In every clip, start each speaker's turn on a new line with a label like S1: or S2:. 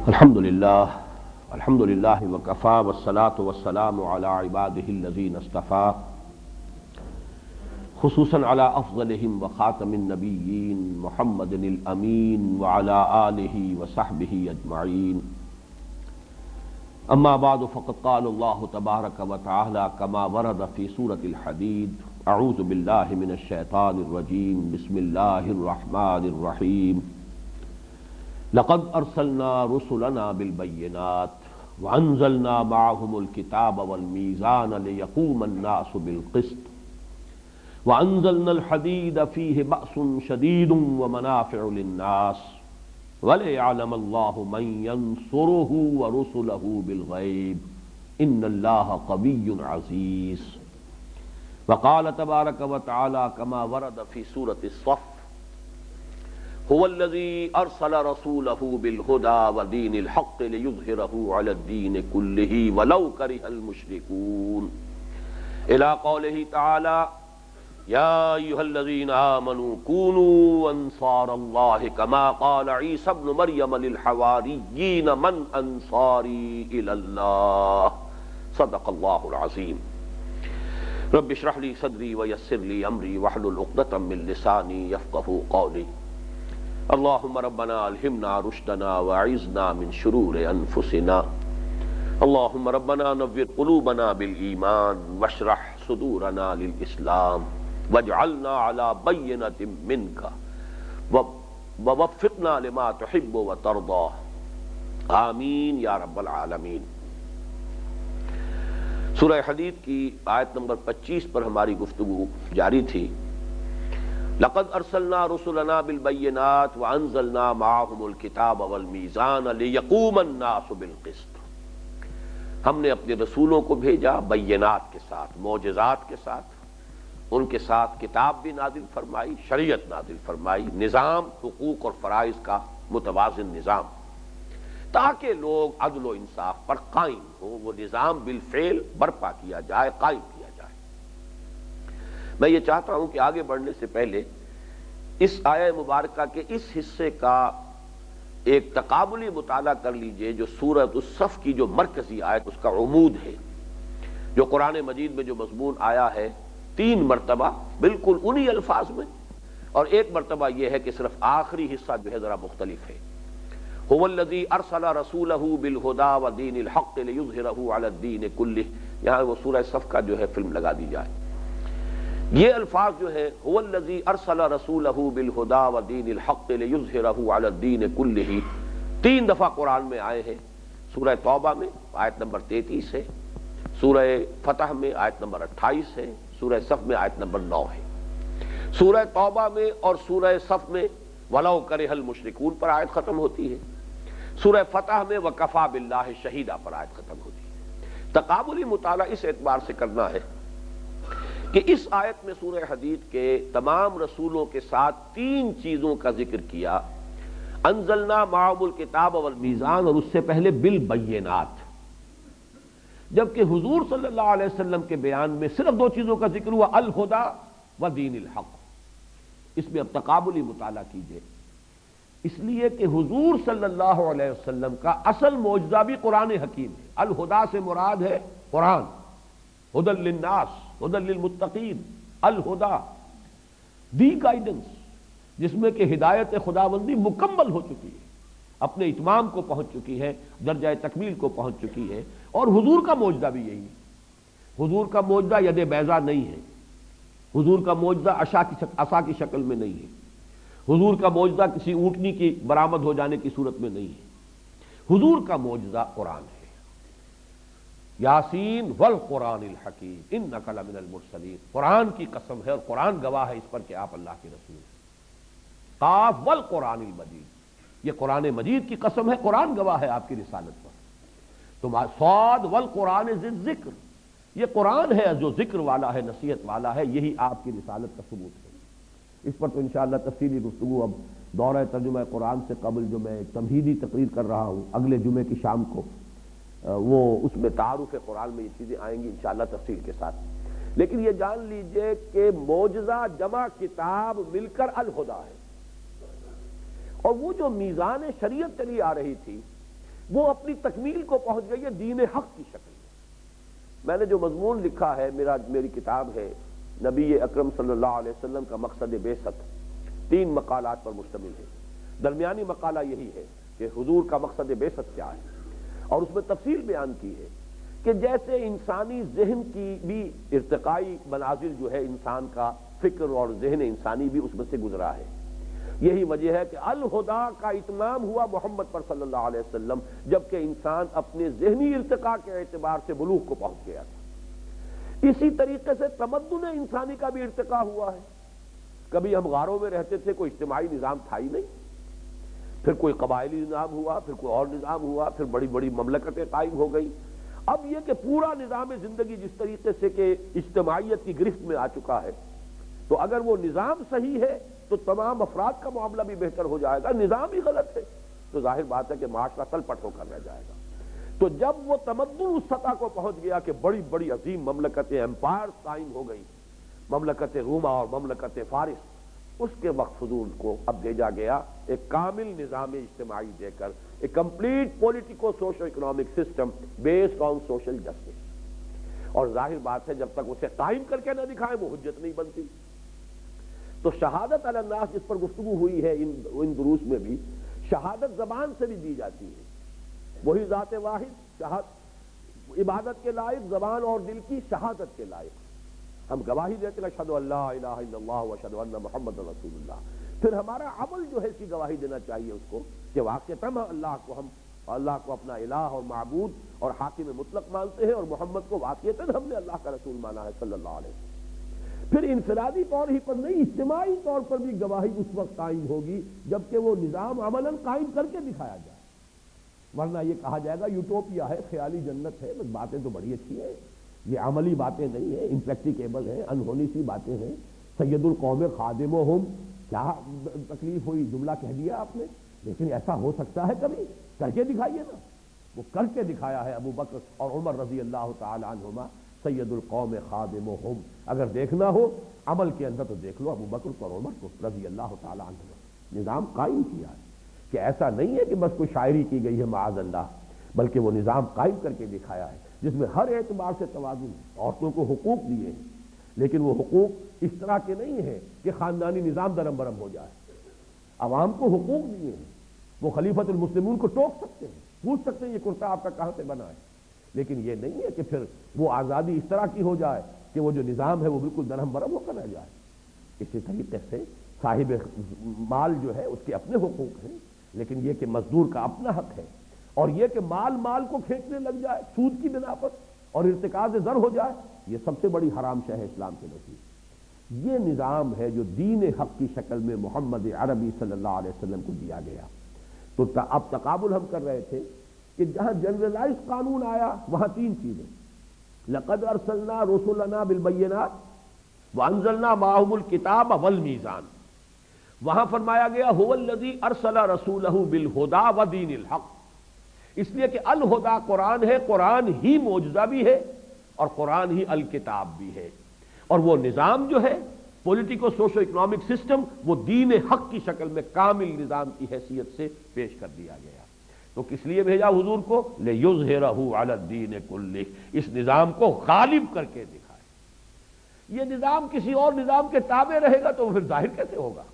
S1: الحمد للہ وکفی والصلاۃ والسلام علی عبادہ الذین اصطفی خصوصاً علی افضلہم وخاتم النبیین محمد الامین وعلی آلہ وصحبہ اجمعین اما بعد فقد قال اللہ تبارک وتعالی کما ورد فی سورۃ الحدید اعوذ باللہ من الشیطان الرجیم بسم اللہ الرحمن الرحیم لقد ارسلنا رسلنا بالبينات وانزلنا معهم الكتاب والميزان ليقوم الناس بالقسط وانزلنا الحديد فيه بأس شديد ومنافع للناس وليعلم الله من ينصره ورسله بالغيب ان الله قوي عزيز وقال تبارك وتعالى كما ورد في سورة الصف هو الذي ارسل رسوله بالهدى ودين الحق ليظهره على الدين كله ولو كره المشركون الى قوله تعالى يا ايها الذين امنوا كونوا انصار الله كما قال عيسى ابن مريم للحواريين من انصاري الى الله صدق الله العظيم رب اشرح لي صدري ويسر لي امري واحلل عقدة من لساني يفقهوا قولي اللهم ربنا الہمنا رشدنا واعذنا من شرور انفسنا اللهم ربنا نور قلوبنا بالایمان واشرح صدورنا للاسلام واجعلنا على بینۃ منك ووفقنا لما تحب وترضى آمین یا رب العالمین۔ سورہ حدید کی آیت نمبر 25 پر ہماری گفتگو جاری تھی۔ لقد ارسلنا رسلنا بالبينات وانزلنا معهم الكتاب والميزان ليقوم الناس بالقسط۔ ہم نے اپنے رسولوں کو بھیجا بینات کے ساتھ، معجزات کے ساتھ، ان کے ساتھ کتاب بھی نازل فرمائی، شریعت نازل فرمائی، نظام حقوق اور فرائض کا متوازن نظام، تاکہ لوگ عدل و انصاف پر قائم ہوں، وہ نظام بالفعل برپا کیا جائے، قائم کیا جائے۔ میں یہ چاہتا ہوں کہ آگے بڑھنے سے پہلے اس آیہ مبارکہ کے اس حصے کا ایک تقابلی مطالعہ کر لیجئے جو سورۃ الصف کی جو مرکزی آیت، اس کا عمود ہے، جو قرآن مجید میں جو مضمون آیا ہے 3 مرتبہ بالکل انہی الفاظ میں، اور ایک مرتبہ یہ ہے کہ صرف آخری حصہ جو ہے ذرا مختلف ہے۔ هو الذی ارسل رسولہ بالہدی ودین الحق لیظہرہ علی الدین کلہ، یہاں وہ سورہ صف کا جو ہے فلم لگا دی جائے۔ یہ الفاظ جو ہے هو الذی ارسل رسولہ بالہدی ودین الحق لیظہرہ علی الدین کلہ 3 دفعہ قرآن میں آئے ہیں۔ سورہ توبہ میں آیت نمبر 33 ہے، سورہ فتح میں آیت نمبر 28 ہے، سورہ صف میں آیت نمبر 9 ہے۔ سورہ توبہ میں اور سورہ صف میں وَلَوْ كَرِهَ الْمُشْرِكُونَ پر آیت ختم ہوتی ہے، سورہ فتح میں وَكَفَى بِاللَّهِ شَهِيدًا پر آیت ختم ہوتی ہے۔ تقابلی مطالعہ اس اعتبار سے کرنا ہے کہ اس آیت میں سورہ حدید کے تمام رسولوں کے ساتھ 3 چیزوں کا ذکر کیا، انزلنا معهم الکتاب والمیزان، اور اس سے پہلے بالبینات، جبکہ حضور صلی اللہ علیہ وسلم کے بیان میں صرف 2 چیزوں کا ذکر ہوا، الہدی و دین الحق۔ اس میں اب تقابلی مطالعہ کیجئے، اس لیے کہ حضور صلی اللہ علیہ وسلم کا اصل معجزہ بھی قرآن حکیم ہے۔ الہدی سے مراد ہے قرآن، ہدی للناس، ہدی للمتقین، الہدی، دی گائیڈنس، جس میں کہ ہدایت خداوندی مکمل ہو چکی ہے، اپنے اتمام کو پہنچ چکی ہے، درجہ تکمیل کو پہنچ چکی ہے۔ اور حضور کا معجزہ بھی یہی ہے۔ حضور کا معجزہ ید بیضا نہیں ہے، حضور کا معجزہ عصا کی شکل میں نہیں ہے، حضور کا معجزہ کسی اونٹنی کی برآمد ہو جانے کی صورت میں نہیں ہے۔ حضور کا معجزہ قرآن ہے۔ یاسین والقرآن الحکیم انک لمن المرسلین، قرآن کی قسم ہے اور قرآن گواہ ہے اس پر کہ آپ اللہ کے رسول ہیں۔ قاف والقرآن المجید، یہ قرآن مجید کی قسم ہے، قرآن گواہ ہے آپ کی رسالت پر۔ صاد والقرآن ذی الذکر، یہ قرآن ہے جو ذکر والا ہے، نصیحت والا ہے، یہی آپ کی رسالت کا ثبوت ہے۔ اس پر تو انشاءاللہ تفصیلی گفتگو اب دورہ ترجمہ قرآن سے قبل جو میں تمہیدی تقریر کر رہا ہوں اگلے جمعے کی شام کو، وہ اس میں تعارف قرآن میں یہ چیزیں آئیں گی انشاءاللہ تفصیل کے ساتھ۔ لیکن یہ جان لیجئے کہ معجزہ جمع کتاب مل کر الہدی ہے، اور وہ جو میزان شریعت چلی آ رہی تھی وہ اپنی تکمیل کو پہنچ گئی ہے دین حق کی شکل میں نے جو مضمون لکھا ہے، میری کتاب ہے نبی اکرم صلی اللہ علیہ وسلم کا مقصد بعثت، 3 مقالات پر مشتمل ہے۔ درمیانی مقالہ یہی ہے کہ حضور کا مقصد بعثت کیا ہے، اور اس میں تفصیل بیان کی ہے کہ جیسے انسانی ذہن کی بھی ارتقائی منازل جو ہے، انسان کا فکر اور ذہن انسانی بھی اس میں سے گزرا ہے۔ یہی وجہ ہے کہ الہدا کا اتمام ہوا محمد پر صلی اللہ علیہ وسلم، جبکہ انسان اپنے ذہنی ارتقاء کے اعتبار سے بلوغ کو پہنچ گیا تھا۔ اسی طریقے سے تمدن انسانی کا بھی ارتقاء ہوا ہے۔ کبھی ہم غاروں میں رہتے تھے، کوئی اجتماعی نظام تھا ہی نہیں، پھر کوئی قبائلی نظام ہوا، پھر کوئی اور نظام ہوا، پھر بڑی بڑی مملکتیں قائم ہو گئی۔ اب یہ کہ پورا نظام زندگی جس طریقے سے کہ اجتماعیت کی گرفت میں آ چکا ہے، تو اگر وہ نظام صحیح ہے تو تمام افراد کا معاملہ بھی بہتر ہو جائے گا۔ نظام ہی غلط ہے تو ظاہر بات ہے کہ معاشرہ تلپٹ ہو کر رہ جائے گا۔ تو جب وہ تمدن اس سطح کو پہنچ گیا کہ بڑی بڑی عظیم مملکتیں، امپائر قائم ہو گئی، مملکت روما اور مملکت فارس، اس کے وقت حضور کو اب بھیجا گیا ایک کامل نظام اجتماعی دے کر، ایک complete politico socio economic system based on social justice. اور ظاہر بات ہے جب تک اسے قائم کر کے نہ دکھائے وہ حجت نہیں بنتی۔ تو شہادت علی الناس جس پر گفتگو ہوئی ہے ان دروس میں بھی، شہادت زبان سے بھی دی جاتی ہے۔ وہی ذات واحد عبادت کے لائق، زبان اور دل کی شہادت کے لائق۔ ہم گواہی دیتے ہیں اشہد ان لا الہ الا اللہ واشہد ان محمد رسول اللہ، پھر ہمارا عمل جو ہے اس کی گواہی دینا چاہیے اس کو کہ واقعتاً اللہ کو اپنا الہ اور معبود اور حاکم مطلق مانتے ہیں، اور محمد کو واقعتاً ہم نے اللہ کا رسول مانا ہے صلی اللہ علیہ وسلم۔ پھر انفرادی طور ہی پر نہیں، اجتماعی طور پر بھی گواہی اس وقت قائم ہوگی جبکہ وہ نظام عملاً قائم کر کے دکھایا جائے، ورنہ یہ کہا جائے گا یوٹوپیا ہے، خیالی جنت ہے، بس باتیں تو بڑی اچھی ہیں، یہ عملی باتیں نہیں ہیں، امپریکٹیکیبل ہیں، انہونی سی باتیں ہیں۔ سید القوم خادمہم، کیا تکلیف ہوئی، جملہ کہہ دیا آپ نے، لیکن ایسا ہو سکتا ہے کبھی، کر کے دکھائیے نا۔ وہ کر کے دکھایا ہے ابو بکر اور عمر رضی اللہ تعالی عنہما، سید القوم خادمہم۔ اگر دیکھنا ہو عمل کے اندر تو دیکھ لو ابو بکر اور عمر کو رضی اللہ تعالی عنہما۔ نظام قائم کیا ہے کہ ایسا نہیں ہے کہ بس کوئی شاعری کی گئی ہے معاذ اللہ، بلکہ وہ نظام قائم کر کے دکھایا ہے جس میں ہر اعتبار سے توازن ہے۔ عورتوں کو حقوق دیے ہیں، لیکن وہ حقوق اس طرح کے نہیں ہیں کہ خاندانی نظام درم برم ہو جائے۔ عوام کو حقوق دیے ہیں، وہ خلیفۃ المسلمون کو ٹوک سکتے ہیں، پوچھ سکتے ہیں یہ کرتا آپ کا کہاں سے بنا ہے، لیکن یہ نہیں ہے کہ پھر وہ آزادی اس طرح کی ہو جائے کہ وہ جو نظام ہے وہ بالکل درہم برہم ہو کر رہ جائے۔ اسی طریقے سے صاحب مال جو ہے اس کے اپنے حقوق ہیں، لیکن یہ کہ مزدور کا اپنا حق ہے، اور یہ کہ مال کو کھینچنے لگ جائے سود کی بنا پر اور ارتکاز زر ہو جائے، یہ سب سے بڑی حرام شے ہے اسلام کے نزدیک۔ یہ نظام ہے جو دین حق کی شکل میں محمد عربی صلی اللہ علیہ وسلم کو دیا گیا۔ تو اب تقابل ہم کر رہے تھے کہ جہاں جنرلائز قانون آیا وہاں 3 چیزیں، لقد ارسلنا رسلنا بالبینات وانزلنا معهم الکتاب والمیزان، وہاں فرمایا گیا هو الذی ارسل رسولہ بالہدی ودین الحق، اس لیے کہ الہدا قرآن ہے، قرآن ہی معجزہ بھی ہے اور قرآن ہی الکتاب بھی ہے، اور وہ نظام جو ہے پولیٹیکو سوشو اکنامک سسٹم وہ دین حق کی شکل میں کامل نظام کی حیثیت سے پیش کر دیا گیا۔ تو کس لیے بھیجا حضور کو؟ لِيُظْهِرَهُ عَلَى الدِّينِ كُلِّهِ، اس نظام کو غالب کر کے دکھائے۔ یہ نظام کسی اور نظام کے تابع رہے گا تو پھر ظاہر کیسے ہوگا؟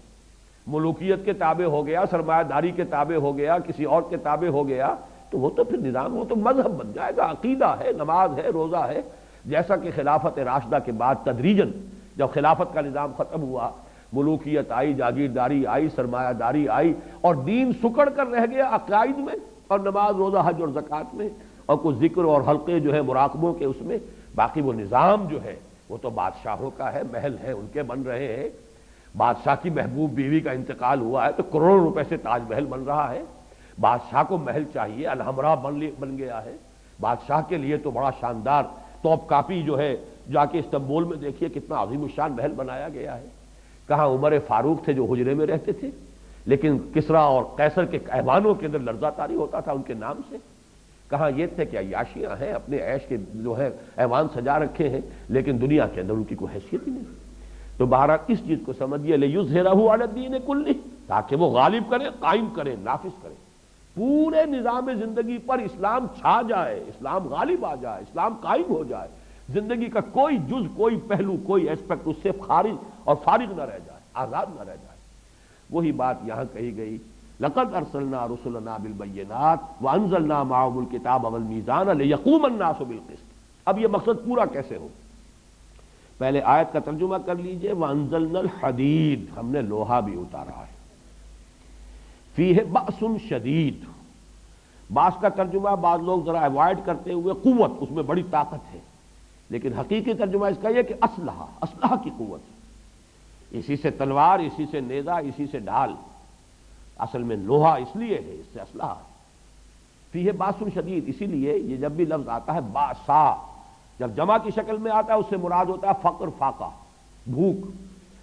S1: ملوکیت کے تابع ہو گیا، سرمایہ داری کے تابع ہو گیا، کسی اور کے تابع ہو گیا تو وہ تو پھر نظام، وہ تو مذہب بن جائے گا، عقیدہ ہے، نماز ہے، روزہ ہے۔ جیسا کہ خلافت راشدہ کے بعد تدریجاً جب خلافت کا نظام ختم ہوا، ملوکیت آئی، جاگیرداری آئی، سرمایہ داری آئی، اور دین سکڑ کر رہ گیا عقائد میں اور نماز روزہ حج اور زکوٰۃ میں، اور کچھ ذکر اور حلقے جو ہے مراقبوں کے اس میں، باقی وہ نظام جو ہے وہ تو بادشاہوں کا ہے، محل ہے ان کے بن رہے ہیں۔ بادشاہ کی محبوب بیوی کا انتقال ہوا ہے تو کروڑوں روپے سے تاج محل بن رہا ہے۔ بادشاہ کو محل چاہیے، الحمرا بن گیا ہے۔ بادشاہ کے لیے تو بڑا شاندار توپ کاپی جو ہے، جا کے استنبول میں دیکھیے کتنا عظیم الشان محل بنایا گیا ہے۔ کہاں عمر فاروق تھے جو حجرے میں رہتے تھے، لیکن کسریٰ اور قیصر کے ایوانوں کے اندر لرزہ طاری ہوتا تھا ان کے نام سے۔ کہاں یہ تھے کہ عیاشیاں ہیں، اپنے عیش کے جو ہے ایوان سجا رکھے ہیں، لیکن دنیا کے اندر ان کی کوئی حیثیت ہی نہیں۔ تو بہرحال اس چیز کو سمجھیے، لِيُظْهِرَهُ عَلَى الدِّينِ كُلِّهِ، تاکہ وہ غالب کرے، قائم کرے، نافذ کرے۔ پورے نظام زندگی پر اسلام چھا جائے، اسلام غالب آ جائے، اسلام قائم ہو جائے، زندگی کا کوئی جز، کوئی پہلو، کوئی ایسپیکٹ اس سے خارج اور فارغ نہ رہ جائے، آزاد نہ رہ جائے۔ وہی بات یہاں کہی گئی، لقد ارسلنا رسلنا بالبینات وانزلنا معهم الکتاب والمیزان لیقوم الناس بالقسط۔ اب یہ مقصد پورا کیسے ہو؟ پہلے آیت کا ترجمہ کر لیجئے، وانزلنا الحدید، ہم نے لوہا بھی اتارا ہے، فیہ بأس شدید، باس کا ترجمہ بعض لوگ ذرا اوائڈ کرتے ہوئے قوت، اس میں بڑی طاقت ہے، لیکن حقیقی ترجمہ اس کا یہ کہ اسلحہ کی قوت، اسی سے تلوار، اسی سے نیزہ، اسی سے ڈھال، اصل میں لوہا اس لیے ہے، اس سے اسلحہ ہے۔ فیہ باس شدید، اسی لیے یہ جب بھی لفظ آتا ہے باسا، جب جمع کی شکل میں آتا ہے اس سے مراد ہوتا ہے فقر، فاقہ، بھوک،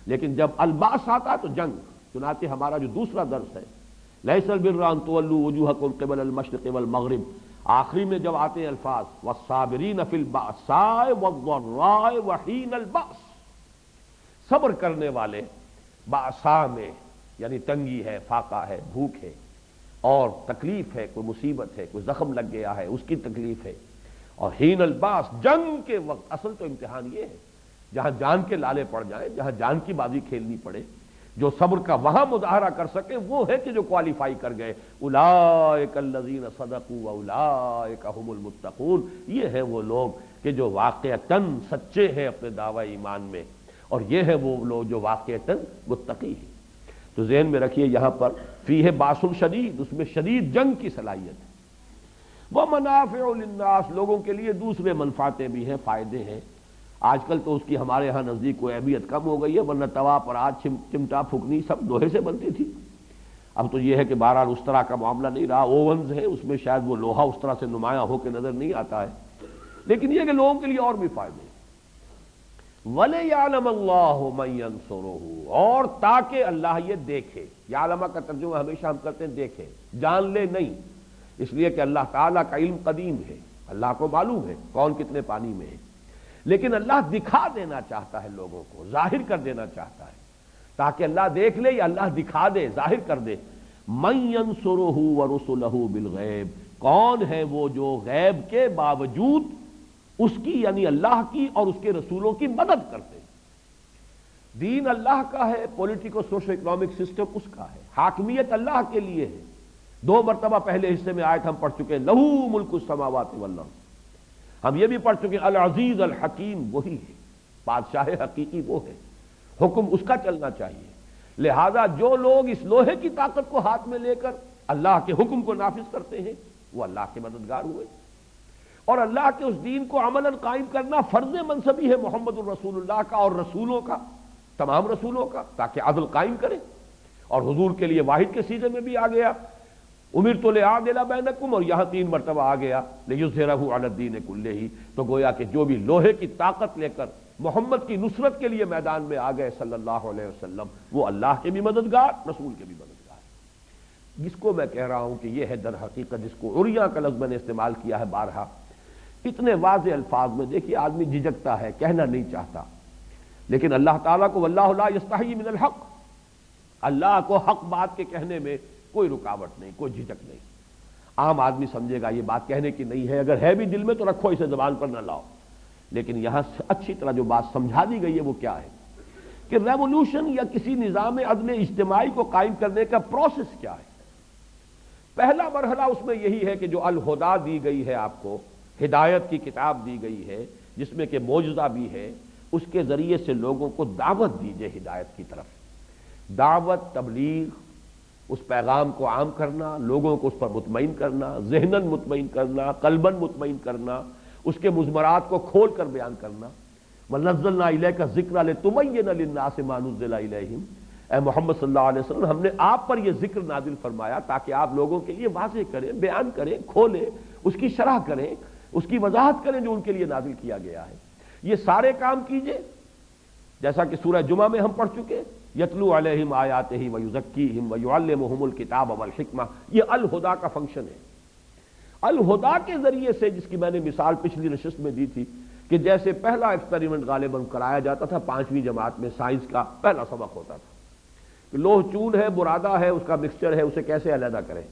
S1: لیکن جب الباس آتا ہے تو جنگ۔ چنانچہ ہمارا جو دوسرا درس ہے، لیس البر ان تولوا وجوہکم قبل المشرق والمغرب، آخری میں جب آتے ہیں الفاظ والصابرین فی البأساء والضراء وحین البأس، صبر کرنے والے بأساء میں، یعنی تنگی ہے، فاقہ ہے، بھوک ہے اور تکلیف ہے، کوئی مصیبت ہے، کوئی زخم لگ گیا ہے اس کی تکلیف ہے، اور حین الباس، جنگ کے وقت۔ اصل تو امتحان یہ ہے، جہاں جان کے لالے پڑ جائیں، جہاں جان کی بازی کھیلنی پڑے، جو صبر کا وہاں مظاہرہ کر سکے وہ ہے کہ جو کوالیفائی کر گئے، اولئک الذین صدقوا واولئک هم المتقون، یہ ہے وہ لوگ کہ جو واقعتاً سچے ہیں اپنے دعوی ایمان میں، اور یہ ہے وہ لوگ جو واقعتاً متقی ہیں۔ تو ذہن میں رکھیے یہاں پر فیہ باس شدید، اس میں شدید جنگ کی صلاحیت ہے۔ ومنافع للناس، لوگوں کے لیے دوسرے منفعتیں بھی ہیں، فائدے ہیں۔ آج کل تو اس کی ہمارے ہاں نزدیک کوئی اہمیت کم ہو گئی ہے، ورنہ توا پر آج چمٹا پھکنی سب لوہے سے بنتی تھی۔ اب تو یہ ہے کہ بہرحال اس طرح کا معاملہ نہیں رہا، اوونز ہیں، اس میں شاید وہ لوہا اس طرح سے نمایاں ہو کے نظر نہیں آتا ہے، لیکن یہ کہ لوگوں کے لیے اور بھی فائدے ہیں۔ وَلِيَعْلَمَ اللَّهُ مَن يَنصُرُهُ، اور تاکہ اللہ یہ دیکھے، یعلم کا ترجمہ ہمیشہ ہم کرتے ہیں دیکھے، جان لے نہیں، اس لیے کہ اللہ تعالیٰ کا علم قدیم ہے، اللہ کو معلوم ہے کون کتنے پانی میں ہے، لیکن اللہ دکھا دینا چاہتا ہے لوگوں کو، ظاہر کر دینا چاہتا ہے، تاکہ اللہ دیکھ لے یا اللہ دکھا دے، ظاہر کر دے۔ مَن يَنصُرُهُ وَرُسُلَهُ بِالْغَیب، کون ہے وہ جو غیب کے باوجود اس کی، یعنی اللہ کی اور اس کے رسولوں کی مدد کرتے ہیں۔ دین اللہ کا ہے، پولیٹیکو سوشو اکنامک سسٹم اس کا ہے، حاکمیت اللہ کے لیے ہے۔ 2 مرتبہ پہلے حصے میں آیت ہم پڑھ چکے ہیں، لہو ملک السماوات والارض، ہم یہ بھی پڑھ چکے ہیں العزیز الحکیم، وہی ہے بادشاہ حقیقی، وہ ہے، حکم اس کا چلنا چاہیے۔ لہذا جو لوگ اس لوہے کی طاقت کو ہاتھ میں لے کر اللہ کے حکم کو نافذ کرتے ہیں وہ اللہ کے مددگار ہوئے، اور اللہ کے اس دین کو عملاً قائم کرنا فرض منصبی ہے محمد الرسول اللہ کا اور رسولوں کا، تمام رسولوں کا، تاکہ عدل قائم کرے۔ اور حضور کے لیے واحد کے سیغے میں بھی آ گیا امرت لأعدل بینکم، اور یہاں 3 مرتبہ آ گیا لیظہرہ علی الدین کلہ، تو گویا کہ جو بھی لوہے کی طاقت لے کر محمد کی نصرت کے لیے میدان میں آ گئے صلی اللہ علیہ وسلم، وہ اللہ کے بھی مددگار، رسول کے بھی مددگار۔ جس کو میں کہہ رہا ہوں کہ یہ ہے در حقیقت، جس کو عریاں کا لفظ میں نے استعمال کیا ہے بارہا، اتنے واضح الفاظ میں دیکھیے آدمی جھجکتا ہے، کہنا نہیں چاہتا، لیکن اللہ تعالیٰ کو واللہ لا یستحیی من الحق، اللہ کو حق بات کے کہنے میں کوئی رکاوٹ نہیں، کوئی جھجک نہیں۔ عام آدمی سمجھے گا یہ بات کہنے کی نہیں ہے، اگر ہے بھی دل میں تو رکھو، اسے زبان پر نہ لاؤ، لیکن یہاں سے اچھی طرح جو بات سمجھا دی گئی ہے وہ کیا ہے کہ ریولوشن یا کسی نظام عدل اجتماعی کو قائم کرنے کا پروسیس کیا ہے۔ پہلا مرحلہ اس میں یہی ہے کہ جو الہدیٰ دی گئی ہے، آپ کو ہدایت کی کتاب دی گئی ہے جس میں کہ معجزہ بھی ہے، اس کے ذریعے سے لوگوں کو دعوت دیجئے ہدایت کی طرف، دعوت، تبلیغ، اس پیغام کو عام کرنا، لوگوں کو اس پر مطمئن کرنا، ذہناً مطمئن کرنا، قلباً مطمئن کرنا، اس کے مضمرات کو کھول کر بیان کرنا۔ وَنَزَّلْنَا إِلَيْكَ الذِّكْرَ لِتُبَيِّنَ لِلنَّاسِ مَا نُزِّلَ إِلَيْهِمْ، اے محمد صلی اللہ علیہ وسلم، ہم نے آپ پر یہ ذکر نازل فرمایا تاکہ آپ لوگوں کے لیے واضح کریں، بیان کریں، کھولیں، اس کی شرح کریں، اس کی وضاحت کریں جو ان کے لیے نازل کیا گیا ہے۔ یہ سارے کام کیجئے جیسا کہ سورہ جمعہ میں ہم پڑھ چکے، یتلو علیہم آیاتہ ویزکیہم ویعلمہم الکتاب والحکمہ، یہ الہدیٰ کا فنکشن ہے۔ الہدیٰ کے ذریعے سے، جس کی میں نے مثال پچھلی نشست میں دی تھی کہ جیسے پہلا ایکسپیریمنٹ غالباً کرایا جاتا تھا 5ویں جماعت میں، سائنس کا پہلا سبق ہوتا تھا کہ لوہ چون ہے، برادہ ہے، اس کا مکسچر ہے، اسے کیسے علیحدہ کریں۔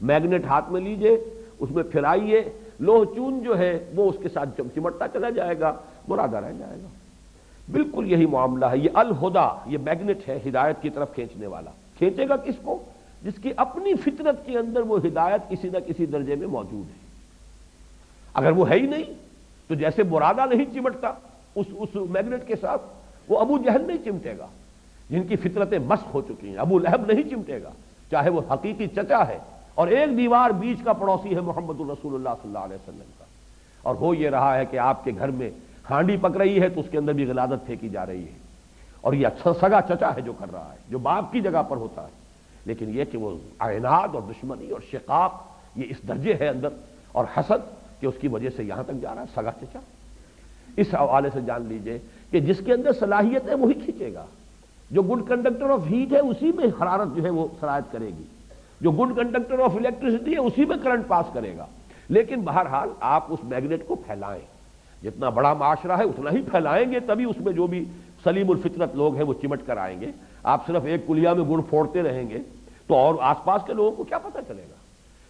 S1: میگنیٹ ہاتھ میں لیجئے، اس میں پھرائیے، لوہ چون جو ہے وہ اس کے ساتھ چمٹتا چلا جائے گا، مرادہ رہ جائے گا۔ بالکل یہی معاملہ ہے۔ یہ الہدا، یہ میگنیٹ ہے ہدایت کی طرف کھینچنے والا۔ کھینچے گا کس کو؟ جس کی اپنی فطرت کے اندر وہ ہدایت کسی نہ کسی درجے میں موجود ہے۔ اگر وہ ہے ہی نہیں تو جیسے مرادہ نہیں چمٹتا اس میگنیٹ کے ساتھ، وہ ابو جہل نہیں چمٹے گا جن کی فطرتیں مسخ ہو چکی ہیں، ابو لہب نہیں چمٹے گا چاہے وہ حقیقی چچا ہے اور ایک دیوار بیچ کا پڑوسی ہے محمد الرسول اللہ صلی اللہ علیہ وسلم کا، اور ہو یہ رہا ہے کہ آپ کے گھر میں ہانڈی پک رہی ہے تو اس کے اندر بھی غلادت پھینکی جا رہی ہے، اور یہ اچھا سگا چچا ہے جو کر رہا ہے، جو باپ کی جگہ پر ہوتا ہے، لیکن یہ کہ وہ عناد اور دشمنی اور شقاق یہ اس درجے ہے اندر، اور حسد کہ اس کی وجہ سے یہاں تک جا رہا ہے سگا چچا۔ اس حوالے سے جان لیجئے کہ جس کے اندر صلاحیت ہے وہی کھینچے گا۔ جو گڈ کنڈکٹر آف ہیٹ ہے اسی میں حرارت جو ہے وہ سرایت کرے گی، جو گڈ کنڈکٹر آف الیکٹریسٹی ہے اسی میں کرنٹ پاس کرے گا۔ لیکن بہرحال آپ اس میگنیٹ کو پھیلائیں، جتنا بڑا معاشرہ ہے اتنا ہی پھیلائیں گے، تبھی اس میں جو بھی سلیم الفطرت لوگ ہیں وہ چمٹ کر آئیں گے۔ آپ صرف ایک کلیا میں گڑ پھوڑتے رہیں گے تو اور آس پاس کے لوگوں کو کیا پتہ چلے گا؟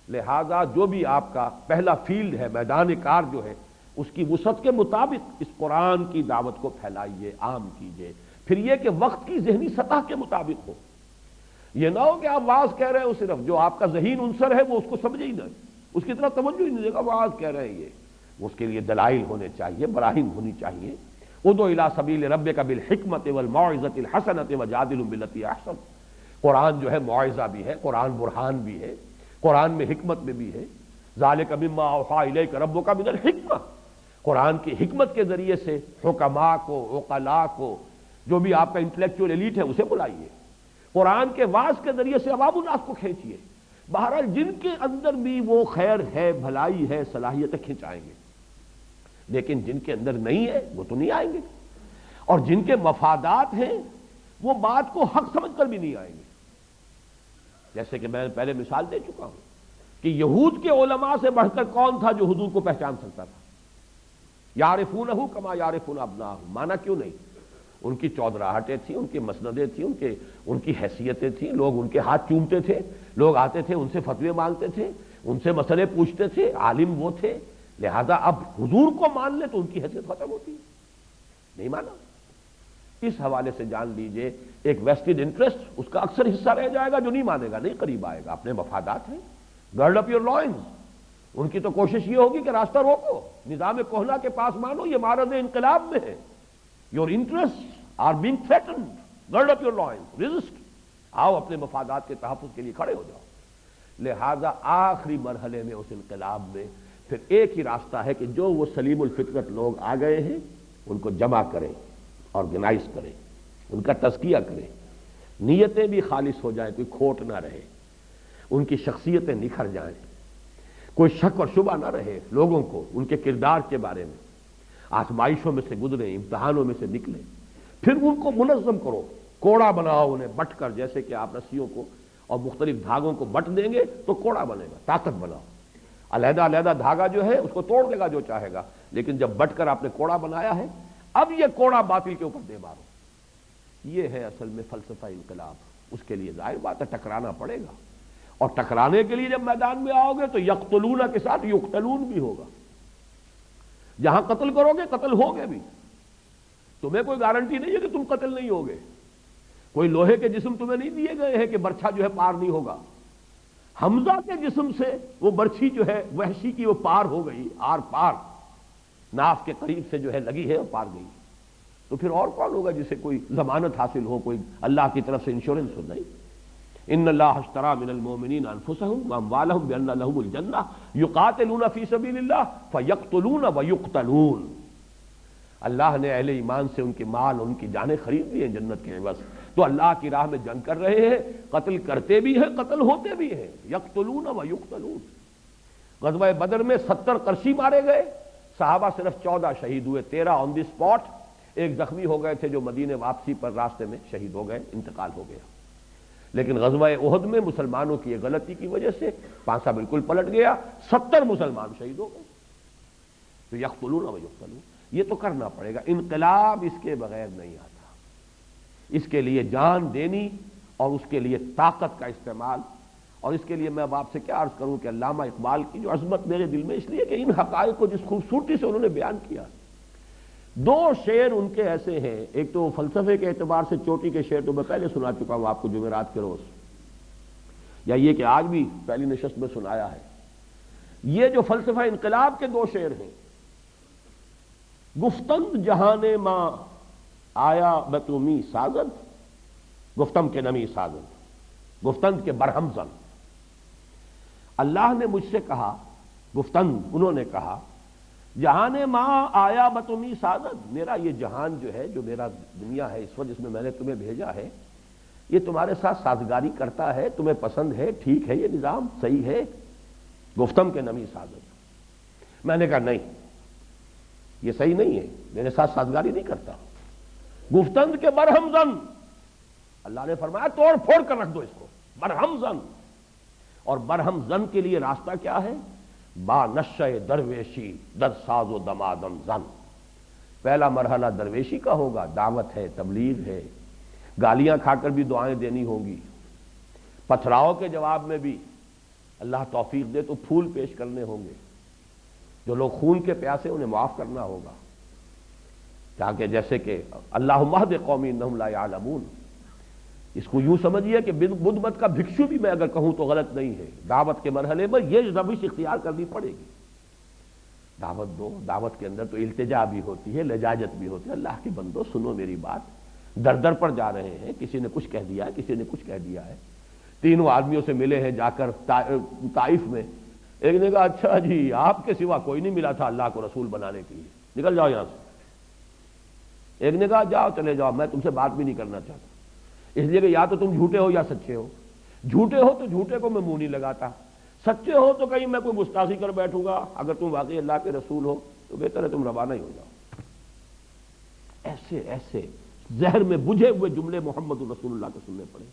S1: لہذا جو بھی آپ کا پہلا فیلڈ ہے، میدان کار جو ہے، اس کی وسعت کے مطابق اس قرآن کی دعوت کو پھیلائیے، عام کیجیے۔ پھر یہ کہ وقت کی ذہنی سطح کے مطابق ہو، یہ نہ ہو کہ آپ واعظ کہہ رہے ہو صرف جو آپ کا ذہین عنصر ہے وہ اس کو سمجھے ہی نہیں، اس کی طرف توجہ ہی نہیں دے گا، واعظ کہہ رہے ہیں یہ، اس کے لیے دلائل ہونے چاہیے، براہین ہونی چاہیے۔ ادعو الی سبیل ربک بالحکمت والموعظۃ الحسنۃ وجادلھم باللتی احسن۔ قرآن جو ہے معاوضہ بھی ہے، قرآن برہان بھی ہے، قرآن میں حکمت میں بھی ہے۔ ذالک مما اوحی الیک ربک من الحکمہ، قرآن کی حکمت کے ذریعے سے حکماء کو، عقلاء کو، جو بھی آپ کا انٹلیکچوئل ایلیٹ ہے اسے بلائیے، قرآن کے واعظ کے ذریعے سے عوام الناس کو کھینچیے۔ بہرحال جن کے اندر بھی وہ خیر ہے، بھلائی ہے، صلاحیتیں کھنچائیں گے، لیکن جن کے اندر نہیں ہے وہ تو نہیں آئیں گے، اور جن کے مفادات ہیں وہ بات کو حق سمجھ کر بھی نہیں آئیں گے۔ جیسے کہ میں پہلے مثال دے چکا ہوں کہ یہود کے علماء سے بڑھ کر کون تھا جو حضور کو پہچان سکتا تھا؟ یعرفونہ کما یعرفون ابناءہم، مانا کیوں نہیں؟ ان کی چودراہٹیں تھیں، ان کی مسندیں تھیں، ان کی حیثیتیں تھیں، لوگ ان کے ہاتھ چومتے تھے، لوگ آتے تھے ان سے فتوے مانگتے تھے، ان سے مسئلے پوچھتے تھے، عالم وہ تھے، لہذا اب حضور کو مان لے تو ان کی حیثیت ختم ہوتی ہے، نہیں مانا۔ اس حوالے سے جان لیجئے ایک ویسٹڈ انٹرسٹ اس کا اکثر حصہ رہ جائے گا، جو نہیں مانے گا، نہیں قریب آئے گا، اپنے مفادات ہیں، گرڈ اپ یور لوئنز۔ ان کی تو کوشش یہ ہوگی کہ راستہ روکو، نظام کوہنا کے پاس مانو، یہ معرض انقلاب میں ہے، your interests are being threatened, gird up your loins, resist, آؤ اپنے مفادات کے تحفظ کے لیے کھڑے ہو جاؤ۔ لہذا آخری مرحلے میں اس انقلاب میں پھر ایک ہی راستہ ہے کہ جو وہ سلیم الفطرت لوگ آ گئے ہیں ان کو جمع کریں، آرگنائز کریں، ان کا تزکیہ کریں، نیتیں بھی خالص ہو جائیں، کوئی کھوٹ نہ رہے، ان کی شخصیتیں نکھر جائیں، کوئی شک اور شبہ نہ رہے لوگوں کو ان کے کردار کے بارے میں، آزمائشوں میں سے گزریں، امتحانوں میں سے نکلیں، پھر ان کو منظم کرو، کوڑا بناؤ انہیں بٹ کر، جیسے کہ آپ رسیوں کو اور مختلف دھاگوں کو بٹ دیں گے تو کوڑا بنے گا، طاقت بناؤ۔ علیحدہ علیحدہ دھاگا جو ہے اس کو توڑ دے گا جو چاہے گا، لیکن جب بٹ کر آپ نے کوڑا بنایا ہے اب یہ کوڑا باطل کے اوپر دے مارو۔ یہ ہے اصل میں فلسفہ انقلاب۔ اس کے لیے ظاہر بات ہے ٹکرانا پڑے گا، اور ٹکرانے کے لیے جب میدان میں آؤ گے تو یقتلون کے ساتھ یقتلون بھی ہوگا، جہاں قتل کرو گے قتل ہوگے بھی، تمہیں کوئی گارنٹی نہیں ہے کہ تم قتل نہیں ہوگے، کوئی لوہے کے جسم تمہیں نہیں دیے گئے ہیں کہ برچھا جو ہے پار نہیں ہوگا۔ حمزہ کے جسم سے وہ برچھی جو ہے وحشی کی وہ پار ہو گئی، آر پار، ناف کے قریب سے جو ہے لگی ہے اور پار گئی، تو پھر اور کون ہوگا جسے کوئی ضمانت حاصل ہو، کوئی اللہ کی طرف سے انشورنس ہو؟ نہیں۔ ان اللہ اشترى من المؤمنین انفسهم واموالهم بان لهم الجنہ یقاتلون فی سبیل اللہ فیقتلون ویقتلون۔ اللہ نے اہل ایمان سے ان کے مال، ان کی جانیں خرید لی ہیں جنت کے عوض، تو اللہ کی راہ میں جنگ کر رہے ہیں، قتل کرتے بھی ہیں، قتل ہوتے بھی ہیں، یقتلون ویقتلون۔ غزوہ بدر میں 70 قرشی مارے گئے، صحابہ صرف 14 شہید ہوئے، 13 آن دی اسپاٹ، ایک زخمی ہو گئے تھے جو مدینے واپسی پر راستے میں شہید ہو گئے، انتقال ہو گیا۔ لیکن غزوہ احد میں مسلمانوں کی ایک غلطی کی وجہ سے پانسا بالکل پلٹ گیا، 70 مسلمان شہید ہو گئے۔ تو یقتلون و یقتلون، یہ تو کرنا پڑے گا، انقلاب اس کے بغیر نہیں آتا، اس کے لیے جان دینی اور اس کے لیے طاقت کا استعمال اور اس کے لیے میں اب آپ سے کیا عرض کروں کہ علامہ اقبال کی جو عظمت میرے دل میں اس لیے کہ ان حقائق کو جس خوبصورتی سے انہوں نے بیان کیا، دو شعر ان کے ایسے ہیں، ایک تو فلسفے کے اعتبار سے چوٹی کے شعر تو میں پہلے سنا چکا ہوں آپ کو جمعرات کے روز، یا یہ کہ آج بھی پہلی نشست میں سنایا ہے۔ یہ جو فلسفہ انقلاب کے دو شعر ہیں، گفتند جہان ماں آیا بتومی سازد، گفتم کے نمی سازد، گفتند کے برہم زن، اللہ نے مجھ سے کہا، گفتند انہوں نے کہا، جہان ماں آیا بتومی سازد، میرا یہ جہان جو ہے، جو میرا دنیا ہے اس وقت جس میں میں نے تمہیں بھیجا ہے، یہ تمہارے ساتھ سازگاری کرتا ہے، تمہیں پسند ہے، ٹھیک ہے، یہ نظام صحیح ہے، گفتم کے نمی سازد۔ میں نے کہا نہیں، یہ صحیح نہیں ہے، میرے ساتھ سازگاری نہیں کرتا۔ گفتند کے برہم زن، اللہ نے فرمایا توڑ پھوڑ کر رکھ دو اس کو، برہم زن۔ اور برہم زن کے لیے راستہ کیا ہے؟ با نشہ درویشی در ساز و دمادم زن۔ پہلا مرحلہ درویشی کا ہوگا، دعوت ہے، تبلیغ ہے، گالیاں کھا کر بھی دعائیں دینی ہوں گی، پتھراؤ کے جواب میں بھی اللہ توفیق دے تو پھول پیش کرنے ہوں گے، جو لوگ خون کے پیاسے انہیں معاف کرنا ہوگا، تاکہ جیسے کہ اللہم اہد قومی انہم لا یعلمون، اس کو یوں سمجھیے کہ بدھ مت کا بھکشو بھی میں اگر کہوں تو غلط نہیں ہے، دعوت کے مرحلے میں یہ روش اختیار کرنی پڑے گی۔ دعوت دو، دعوت کے اندر تو التجا بھی ہوتی ہے، لجاجت بھی ہوتی ہے، اللہ کے بندو سنو میری بات، در در پر جا رہے ہیں، کسی نے کچھ کہہ دیا ہے، کسی نے کچھ کہہ دیا ہے، تینوں آدمیوں سے ملے ہیں جا کر طائف میں، ایک نے کہا اچھا جی آپ کے سوا کوئی نہیں ملا تھا اللہ کو رسول بنانے کے لیے، نکل جاؤ یہاں سے۔ ایک نے کہا جاؤ چلے جاؤ، میں تم سے بات بھی نہیں کرنا چاہتا، اس لیے کہ یا تو تم جھوٹے ہو یا سچے ہو، جھوٹے ہو تو جھوٹے کو میں منہ نہیں لگاتا، سچے ہو تو کہیں میں کوئی گستاخی کر بیٹھوں گا، اگر تم واقعی اللہ کے رسول ہو تو بہتر ہے تم روانہ ہی ہو جاؤ۔ ایسے ایسے زہر میں بجھے ہوئے جملے محمد رسول اللہ کے سننے پڑے،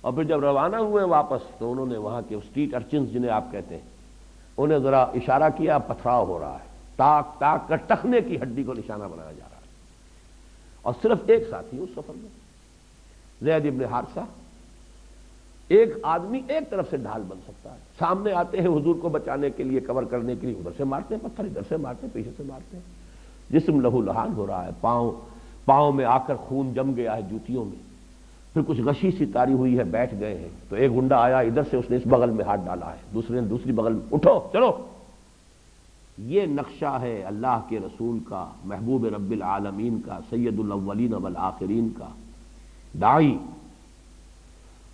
S1: اور پھر جب روانہ ہوئے واپس تو انہوں نے وہاں کے اسٹریٹ ارچنز جنہیں آپ کہتے ہیں انہیں ذرا اشارہ کیا، پتھراؤ ہو رہا ہے، تاک تاک کر ٹخنے کی ہڈی کو نشانہ بنایا جا رہا ہے، اور صرف ایک ساتھی اس سفر میں زید ابن حارثہ، ایک آدمی ایک طرف سے ڈھال بن سکتا ہے، سامنے آتے ہیں حضور کو بچانے کے لیے، کور کرنے کے لیے، ادھر سے مارتے ہیں پتھر، ادھر سے مارتے ہیں، پیچھے سے مارتے ہیں، جسم لہو لہان ہو رہا ہے، پاؤں میں آ کر خون جم گیا ہے جوتیوں میں، پھر کچھ غشی سی تاری ہوئی ہے، بیٹھ گئے ہیں، تو ایک گنڈا آیا ادھر سے، اس نے اس بغل میں ہاتھ ڈالا ہے، دوسرے نے دوسری بغل میں، اٹھو چلو۔ یہ نقشہ ہے اللہ کے رسول کا، محبوب رب العالمین کا، سید الاولین والآخرین کا۔ داعی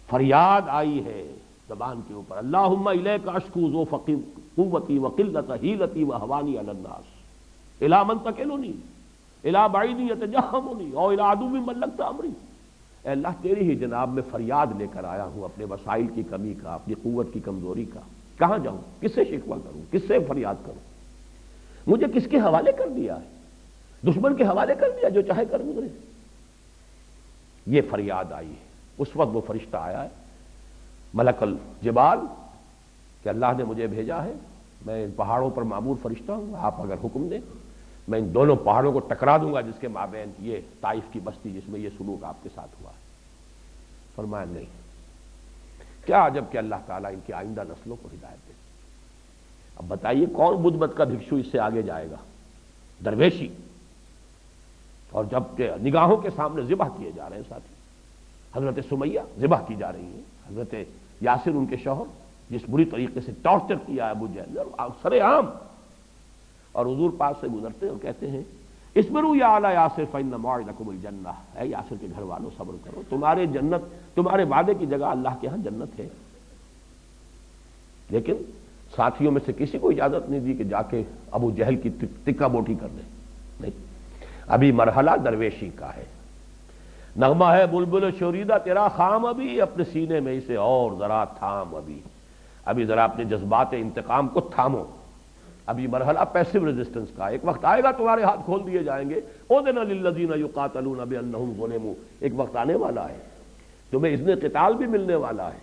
S1: فریاد آئی ہے زبان کے اوپر، اللہم الیک اشکو ضعف قوتی وقلت حیلتی وہوانی علی الناس الی من تکلنی الی بعید یتجہمنی او الی عدو ملکت امری، اے اللہ تیری ہی جناب میں فریاد لے کر آیا ہوں اپنے وسائل کی کمی کا، اپنی قوت کی کمزوری کا، کہاں جاؤں، کس سے شکوہ کروں، کس سے فریاد کروں، مجھے کس کے حوالے کر دیا ہے، دشمن کے حوالے کر دیا، جو چاہے کر گزرے۔ یہ فریاد آئی ہے، اس وقت وہ فرشتہ آیا ہے ملک الجبال کہ اللہ نے مجھے بھیجا ہے، میں ان پہاڑوں پر معمور فرشتہ ہوں، آپ اگر حکم دیں میں ان دونوں پہاڑوں کو ٹکرا دوں گا جس کے مابین یہ طائف کی بستی جس میں یہ سلوک آپ کے ساتھ ہوا ہے۔ فرمایا نہیں، کیا عجب کہ اللہ تعالیٰ ان کی آئندہ نسلوں کو ہدایت دے۔ اب بتائیے کون بدھ مت کا بھکشو اس سے آگے جائے گا؟ درویشی، اور جب کہ نگاہوں کے سامنے ذبح کیے جا رہے ہیں ساتھی، حضرت سمیہ ذبح کی جا رہی ہیں، حضرت یاسر ان کے شوہر جس بری طریقے سے ٹارچر کیا ہے ابو جہل سر عام، اور حضور پاس سے گزرتے اور کہتے ہیں اصبروا یا اعلی یاسر فإن موعدکم الجنہ، اے یاسر کے گھر والوں صبر کرو، تمہارے جنت، تمہارے وعدے کی جگہ اللہ کے ہاں جنت ہے۔ لیکن ساتھیوں میں سے کسی کو اجازت نہیں دی کہ جا کے ابو جہل کی ٹکا بوٹی کر دیں، نہیں، ابھی مرحلہ درویشی کا ہے۔ نغمہ ہے بلبل شوریدہ تیرا خام، ابھی اپنے سینے میں اسے اور ذرا تھام، ابھی ذرا اپنے جذبات انتقام کو تھامو، ابھی مرحلہ پیسو ریزسٹنس کا، ایک وقت آئے گا تمہارے ہاتھ کھول دیے جائیں گے، اذن للذین یقاتلون بانہم ظلموا، ایک وقت آنے والا ہے، تمہیں اذن قتال بھی ملنے والا ہے،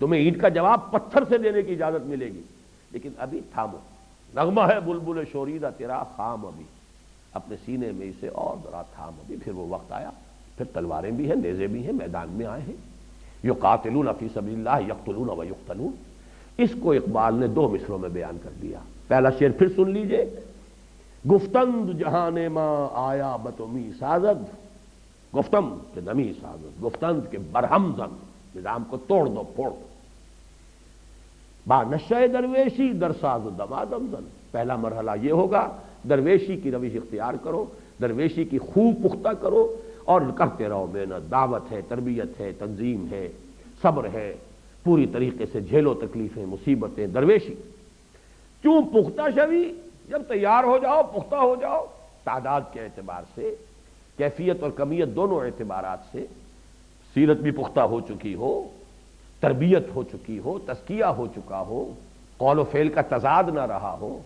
S1: تمہیں اینٹ کا جواب پتھر سے دینے کی اجازت ملے گی، لیکن ابھی تھامو۔ نغمہ ہے بلبل شوریدہ تیرا خام، ابھی اپنے سینے میں اسے اور ذرا تھام، ابھی پھر وہ وقت آیا، پھر تلواریں بھی ہیں، نیزے بھی ہیں، میدان میں آئے ہیں، یقاتلون فی سبیل اللہ یقتلون و یقتلون. اس کو اقبال نے دو مصروں میں بیان کر دیا. پہلا شعر پھر سن لیجئے. گفتند جہان ماں آیا بتمی سازد، گفتم کہ نمی سازد، گفتند کہ برہم زن، نظام کو توڑ دو پھوڑ دو. با نشہ درویشی در ساز دمادم زن. پہلا مرحلہ یہ ہوگا درویشی کی روش اختیار کرو، درویشی کی خوب پختہ کرو اور کرتے رہو محنت. دعوت ہے، تربیت ہے، تنظیم ہے، صبر ہے، پوری طریقے سے جھیلو تکلیفیں، مصیبتیں. درویشی کیوں پختہ شوی، جب تیار ہو جاؤ، پختہ ہو جاؤ، تعداد کے اعتبار سے، کیفیت اور کمیت دونوں اعتبارات سے. سیرت بھی پختہ ہو چکی ہو، تربیت ہو چکی ہو، تزکیہ ہو چکا ہو، قول و فعل کا تضاد نہ رہا ہو،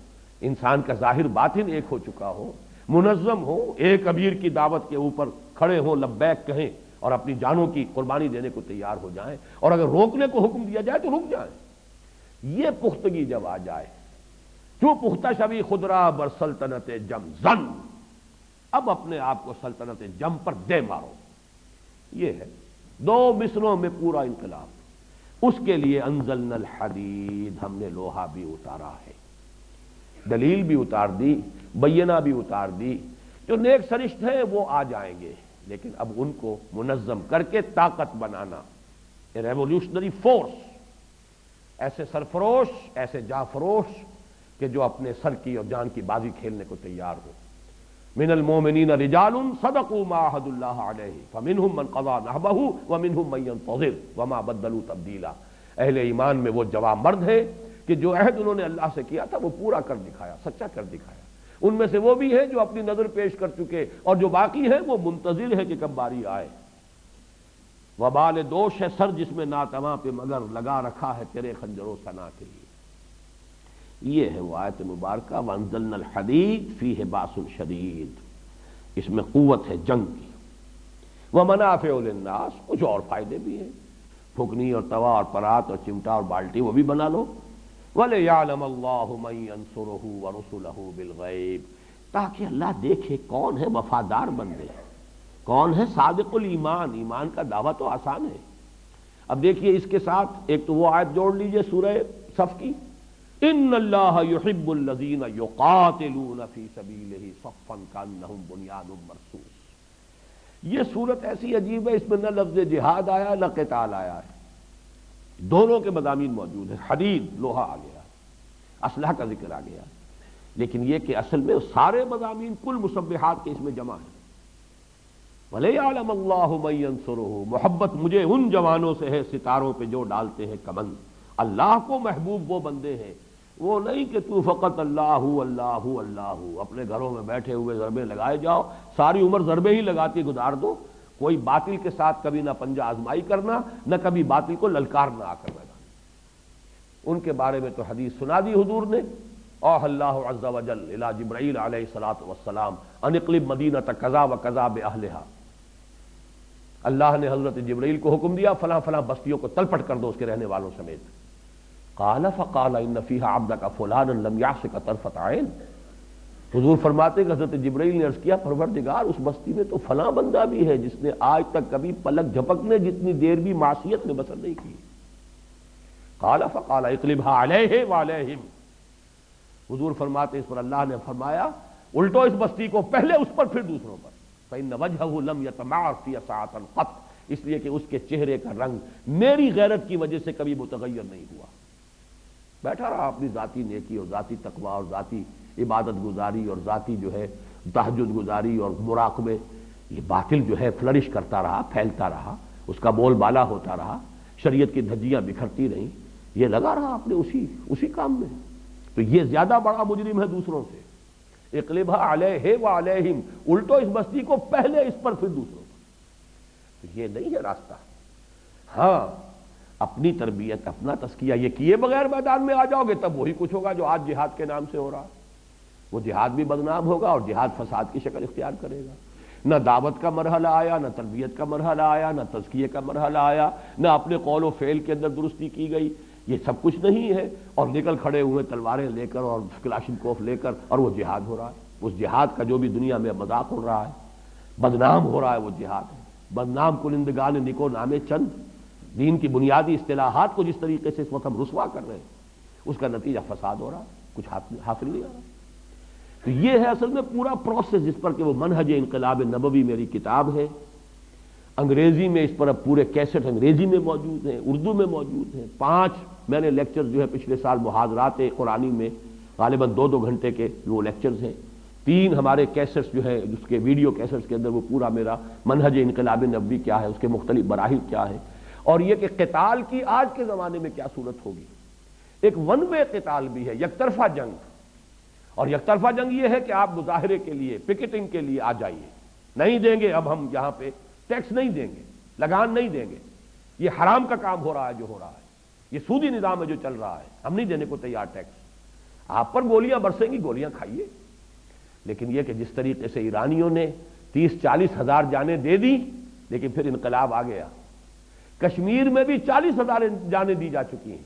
S1: انسان کا ظاہر باطن ایک ہو چکا ہو، منظم ہو، ایک امیر کی دعوت کے اوپر کھڑے ہوں، لبیک کہیں اور اپنی جانوں کی قربانی دینے کو تیار ہو جائیں، اور اگر روکنے کو حکم دیا جائے تو رک جائیں. یہ پختگی جب آ جائے، جو پختہ شوی خدرا بر سلطنت جم زن، اب اپنے آپ کو سلطنت جم پر دے مارو. یہ ہے دو مصروں میں پورا انقلاب. اس کے لیے انزلنا الحدید، ہم نے لوہا بھی اتارا ہے، دلیل بھی اتار دی، بینہ بھی اتار دی. جو نیک سرشت ہیں وہ آ جائیں گے، لیکن اب ان کو منظم کر کے طاقت بنانا. ریولیوشنری فورس، ایسے سرفروش، ایسے جافروش کہ جو اپنے سر کی اور جان کی بازی کھیلنے کو تیار ہو. من المؤمنین رجال صدقوا ما عهد اللہ علیہ فمنہم من قضى نحبہ ومنہم من ينتظر وما بدلوا تبدیلا. اہل ایمان میں وہ جوان مرد ہیں کہ جو عہد انہوں نے اللہ سے کیا تھا وہ پورا کر دکھایا، سچا کر دکھایا. ان میں سے وہ بھی ہیں جو اپنی نظر پیش کر چکے، اور جو باقی ہیں وہ منتظر ہے کہ کب باری آئے. وبال دوش ہے سر جس میں ناتواں پہ مگر لگا رکھا ہے تیرے خنجر و ثنا کے لیے. یہ ہے وہ آیت مبارکہ وانزلنا الحدید فیہ باس شدید. اس میں قوت ہے جنگ کی. ومنافع للناس، کچھ اور فائدے بھی ہیں، پھکنی اور توا اور پرات اور چمٹا اور بالٹی وہ بھی بنا لو. وَلِيَعْلَمَ اللَّهُ مَن يَنصُرُهُ وَرُسُلَهُ بِالْغَيْبِ، تاکہ اللہ دیکھے کون ہے وفادار بندے، کون ہے صادق الایمان. ایمان کا دعویٰ تو آسان ہے. اب دیکھیے اس کے ساتھ ایک تو وہ آیت جوڑ لیجئے سورہ صف کی، ان اللہ یحب الذین یقاتلون فی سبیلہ صفا کانہم بنیان مرصوص. یہ صورت ایسی عجیب ہے، اس میں نہ لفظ جہاد آیا نہ قتال آیا ہے، دونوں کے مضامین موجود ہیں. حدید لوہا آ گیا، اسلحہ کا ذکر آ گیا، لیکن یہ کہ اصل میں سارے مضامین کل مسبحات کے اس میں جمع ہیں. وَلِيَعْلَمَ اللَّهُ مَن يَنصُرُهُ، محبت مجھے ان جوانوں سے ہے ستاروں پہ جو ڈالتے ہیں کمند. اللہ کو محبوب وہ بندے ہیں، وہ نہیں کہ تو فقط اللہ اللہ اللہ اپنے گھروں میں بیٹھے ہوئے ضربے لگائے جاؤ، ساری عمر ضربے ہی لگاتی گزار دو. کوئی باطل کے ساتھ کبھی نہ پنجہ آزمائی کرنا، نہ کبھی باطل کو للکارنا آ کر میدان. ان کے بارے میں تو حدیث سنا دی حضور نے. اوح اللہ عز وجل الی جبرائیل علیہ الصلوۃ والسلام ان اقلب مدینۃ کذا و کذا باہلھا. اللہ نے حضرت جبرائیل کو حکم دیا فلاں فلاں بستیوں کو تلپٹ کر دو اس کے رہنے والوں سمیت. قال فقال ان فیھا عبدک فلانا لم یعصک طرفۃ عین. حضور فرماتے کہ حضرت جبرائیل نے عرض کیا پروردگار اس بستی میں تو فلاں بندہ بھی ہے جس نے آج تک کبھی پلک جھپکنے جتنی دیر بھی معصیت میں بسر نہیں کی. قال فقال اقلبها علیہ وعلیہم. حضور فرماتے اس پر اللہ نے فرمایا الٹو اس بستی کو، پہلے اس پر پھر دوسروں پر. فإن وجهه لم يتمعر في ساعة قط، اس لیے کہ اس کے چہرے کا رنگ میری غیرت کی وجہ سے کبھی متغیر نہیں ہوا. بیٹھا رہا اپنی ذاتی نیکی اور ذاتی تقوی اور ذاتی عبادت گزاری اور ذاتی جو ہے تہجد گزاری اور مراقبے. یہ باطل جو ہے فلرش کرتا رہا، پھیلتا رہا، اس کا بول بالا ہوتا رہا، شریعت کی دھجیاں بکھرتی رہیں، یہ لگا رہا اپنے اسی کام میں. تو یہ زیادہ بڑا مجرم ہے دوسروں سے. اقلبھا علیہ وعلیہم، الٹو اس بستی کو پہلے اس پر پھر دوسروں پر. تو یہ نہیں ہے راستہ. ہاں اپنی تربیت، اپنا تزکیہ یہ کیے بغیر میدان میں آ جاؤ گے تب وہی کچھ ہوگا جو آج جہاد کے نام سے ہو رہا. وہ جہاد بھی بدنام ہوگا اور جہاد فساد کی شکل اختیار کرے گا. نہ دعوت کا مرحلہ آیا، نہ تربیت کا مرحلہ آیا، نہ تزکیے کا مرحلہ آیا، نہ اپنے قول و فعل کے اندر درستی کی گئی. یہ سب کچھ نہیں ہے، اور نکل کھڑے ہوئے تلواریں لے کر اور کلاشنکوف لے کر، اور وہ جہاد ہو رہا ہے. اس جہاد کا جو بھی دنیا میں مذاق ہو رہا ہے، بدنام ہو رہا ہے، وہ جہاد ہے. بدنام کنندگان نکو نامے چند، دین کی بنیادی اصطلاحات کو جس طریقے سے اس وقت ہم رسوا کر رہے ہیں اس کا نتیجہ فساد ہو رہا ہے، کچھ حاصل نہیں آ رہا۔ تو یہ ہے اصل میں پورا پروسیس جس پر کہ وہ منہج انقلاب نبوی میری کتاب ہے۔ انگریزی میں اس پر اب پورے کیسٹ انگریزی میں موجود ہیں، اردو میں موجود ہیں۔ 5 میں نے لیکچر جو ہے پچھلے سال محاضرات قرآنی میں غالباً 2 گھنٹے کے وہ لیکچرز ہیں۔ 3 ہمارے کیسٹس جو ہے اس کے ویڈیو کیسٹس کے اندر وہ پورا میرا منہج انقلاب نبوی کیا ہے، اس کے مختلف مراحل کیا ہے، اور یہ کہ قتال کی آج کے زمانے میں کیا صورت ہوگی۔ ایک ون وے قتال بھی ہے، یک طرفہ جنگ، اور یک طرفہ جنگ یہ ہے کہ آپ مظاہرے کے لیے پکٹنگ کے لیے آ جائیے، نہیں دیں گے اب ہم یہاں پہ ٹیکس نہیں دیں گے، لگان نہیں دیں گے، یہ حرام کا کام ہو رہا ہے جو ہو رہا ہے، یہ سودی نظام ہے جو چل رہا ہے، ہم نہیں دینے کو تیار ٹیکس، آپ پر گولیاں برسیں گی، گولیاں کھائیے۔ لیکن یہ کہ جس طریقے سے ایرانیوں نے 30-40 ہزار جانیں دے دی، لیکن پھر انقلاب آ گیا۔ کشمیر میں بھی 40 ہزار جانیں دی جا چکی ہیں۔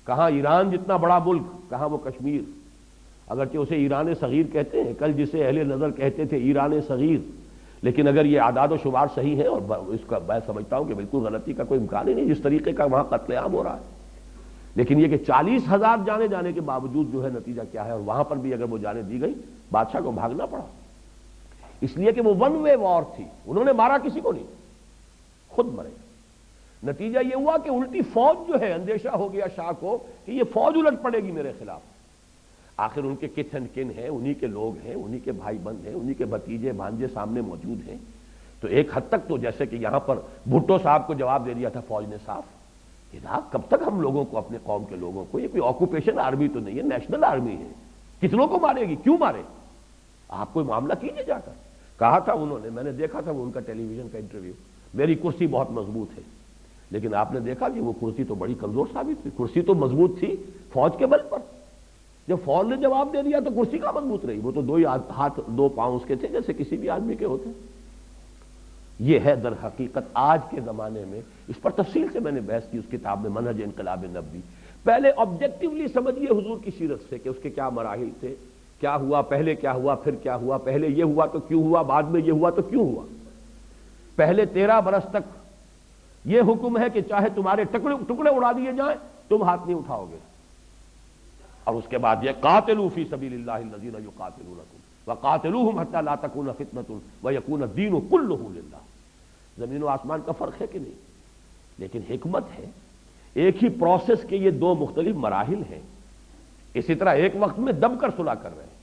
S1: کہاں ایران جتنا بڑا ملک، کہاں وہ کشمیر، اگرچہ اسے ایران صغیر کہتے ہیں، کل جسے اہل نظر کہتے تھے ایران صغیر، لیکن اگر یہ اعداد و شمار صحیح ہے، اور اس کا میں سمجھتا ہوں کہ بالکل غلطی کا کوئی امکان ہی نہیں جس طریقے کا وہاں قتل عام ہو رہا ہے، لیکن یہ کہ 40 ہزار جانے جانے کے باوجود جو ہے نتیجہ کیا ہے، اور وہاں پر بھی اگر وہ جانیں دی گئی بادشاہ کو بھاگنا پڑا، اس لیے کہ وہ ون وے وار تھی، انہوں نے مارا کسی کو نہیں، خود مرے۔ نتیجہ یہ ہوا کہ الٹی فوج جو ہے، اندیشہ ہو گیا شاہ کو کہ یہ فوج الٹ پڑے گی میرے خلاف۔ آخر ان کے کت اینڈ کن ہیں، انہی کے لوگ ہیں، انہی کے بھائی بند ہیں، انہی کے بھتیجے بھانجے سامنے موجود ہیں، تو ایک حد تک تو جیسے کہ یہاں پر بھٹو صاحب کو جواب دے دیا تھا فوج نے صاف، جناب کب تک ہم لوگوں کو، اپنے قوم کے لوگوں کو، یہ کوئی آکوپیشن آرمی تو نہیں ہے، نیشنل آرمی ہے، کتنوں کو مارے گی، کیوں مارے، آپ کوئی معاملہ کیجئے جا کر۔ کہا تھا انہوں نے، میں نے دیکھا تھا وہ ان کا ٹیلی ویژن کا انٹرویو، میری کرسی بہت مضبوط ہے، لیکن آپ نے دیکھا کہ وہ کرسی تو بڑی کمزور ثابت ہوئی، کرسی تو مضبوط تھی فوج کے بل پر، جب فوج نے جواب دے دیا تو کرسی کا مضبوط رہی، وہ تو 2 ہاتھ 2 پاؤں اس کے تھے جیسے کسی بھی آدمی کے ہوتے۔ یہ ہے در حقیقت آج کے زمانے میں، اس پر تفصیل سے میں نے بحث کی اس کتاب میں منہج انقلاب نبوی۔ پہلے آبجیکٹیولی سمجھیے حضور کی سیرت سے کہ اس کے کیا مراحل تھے، کیا ہوا، پہلے کیا ہوا، پھر کیا ہوا، پہلے یہ ہوا تو کیوں ہوا، بعد میں یہ ہوا تو کیوں ہوا۔ پہلے 13 برس تک یہ حکم ہے کہ چاہے تمہارے ٹکڑے اڑا دیے جائیں تم ہاتھ نہیں اٹھاؤ گے، اور اس کے بعد یہ قاتلوا فی سبیل اللہ الذین یقاتلونکم وقاتلوہم حتی لا تکون فتنۃ ویکون الدین کلہ للہ۔ زمین و آسمان کا فرق ہے کہ نہیں، لیکن حکمت ہے، ایک ہی پروسیس کے یہ 2 مختلف مراحل ہیں۔ اسی طرح ایک وقت میں دب کر صلح کر رہے ہیں،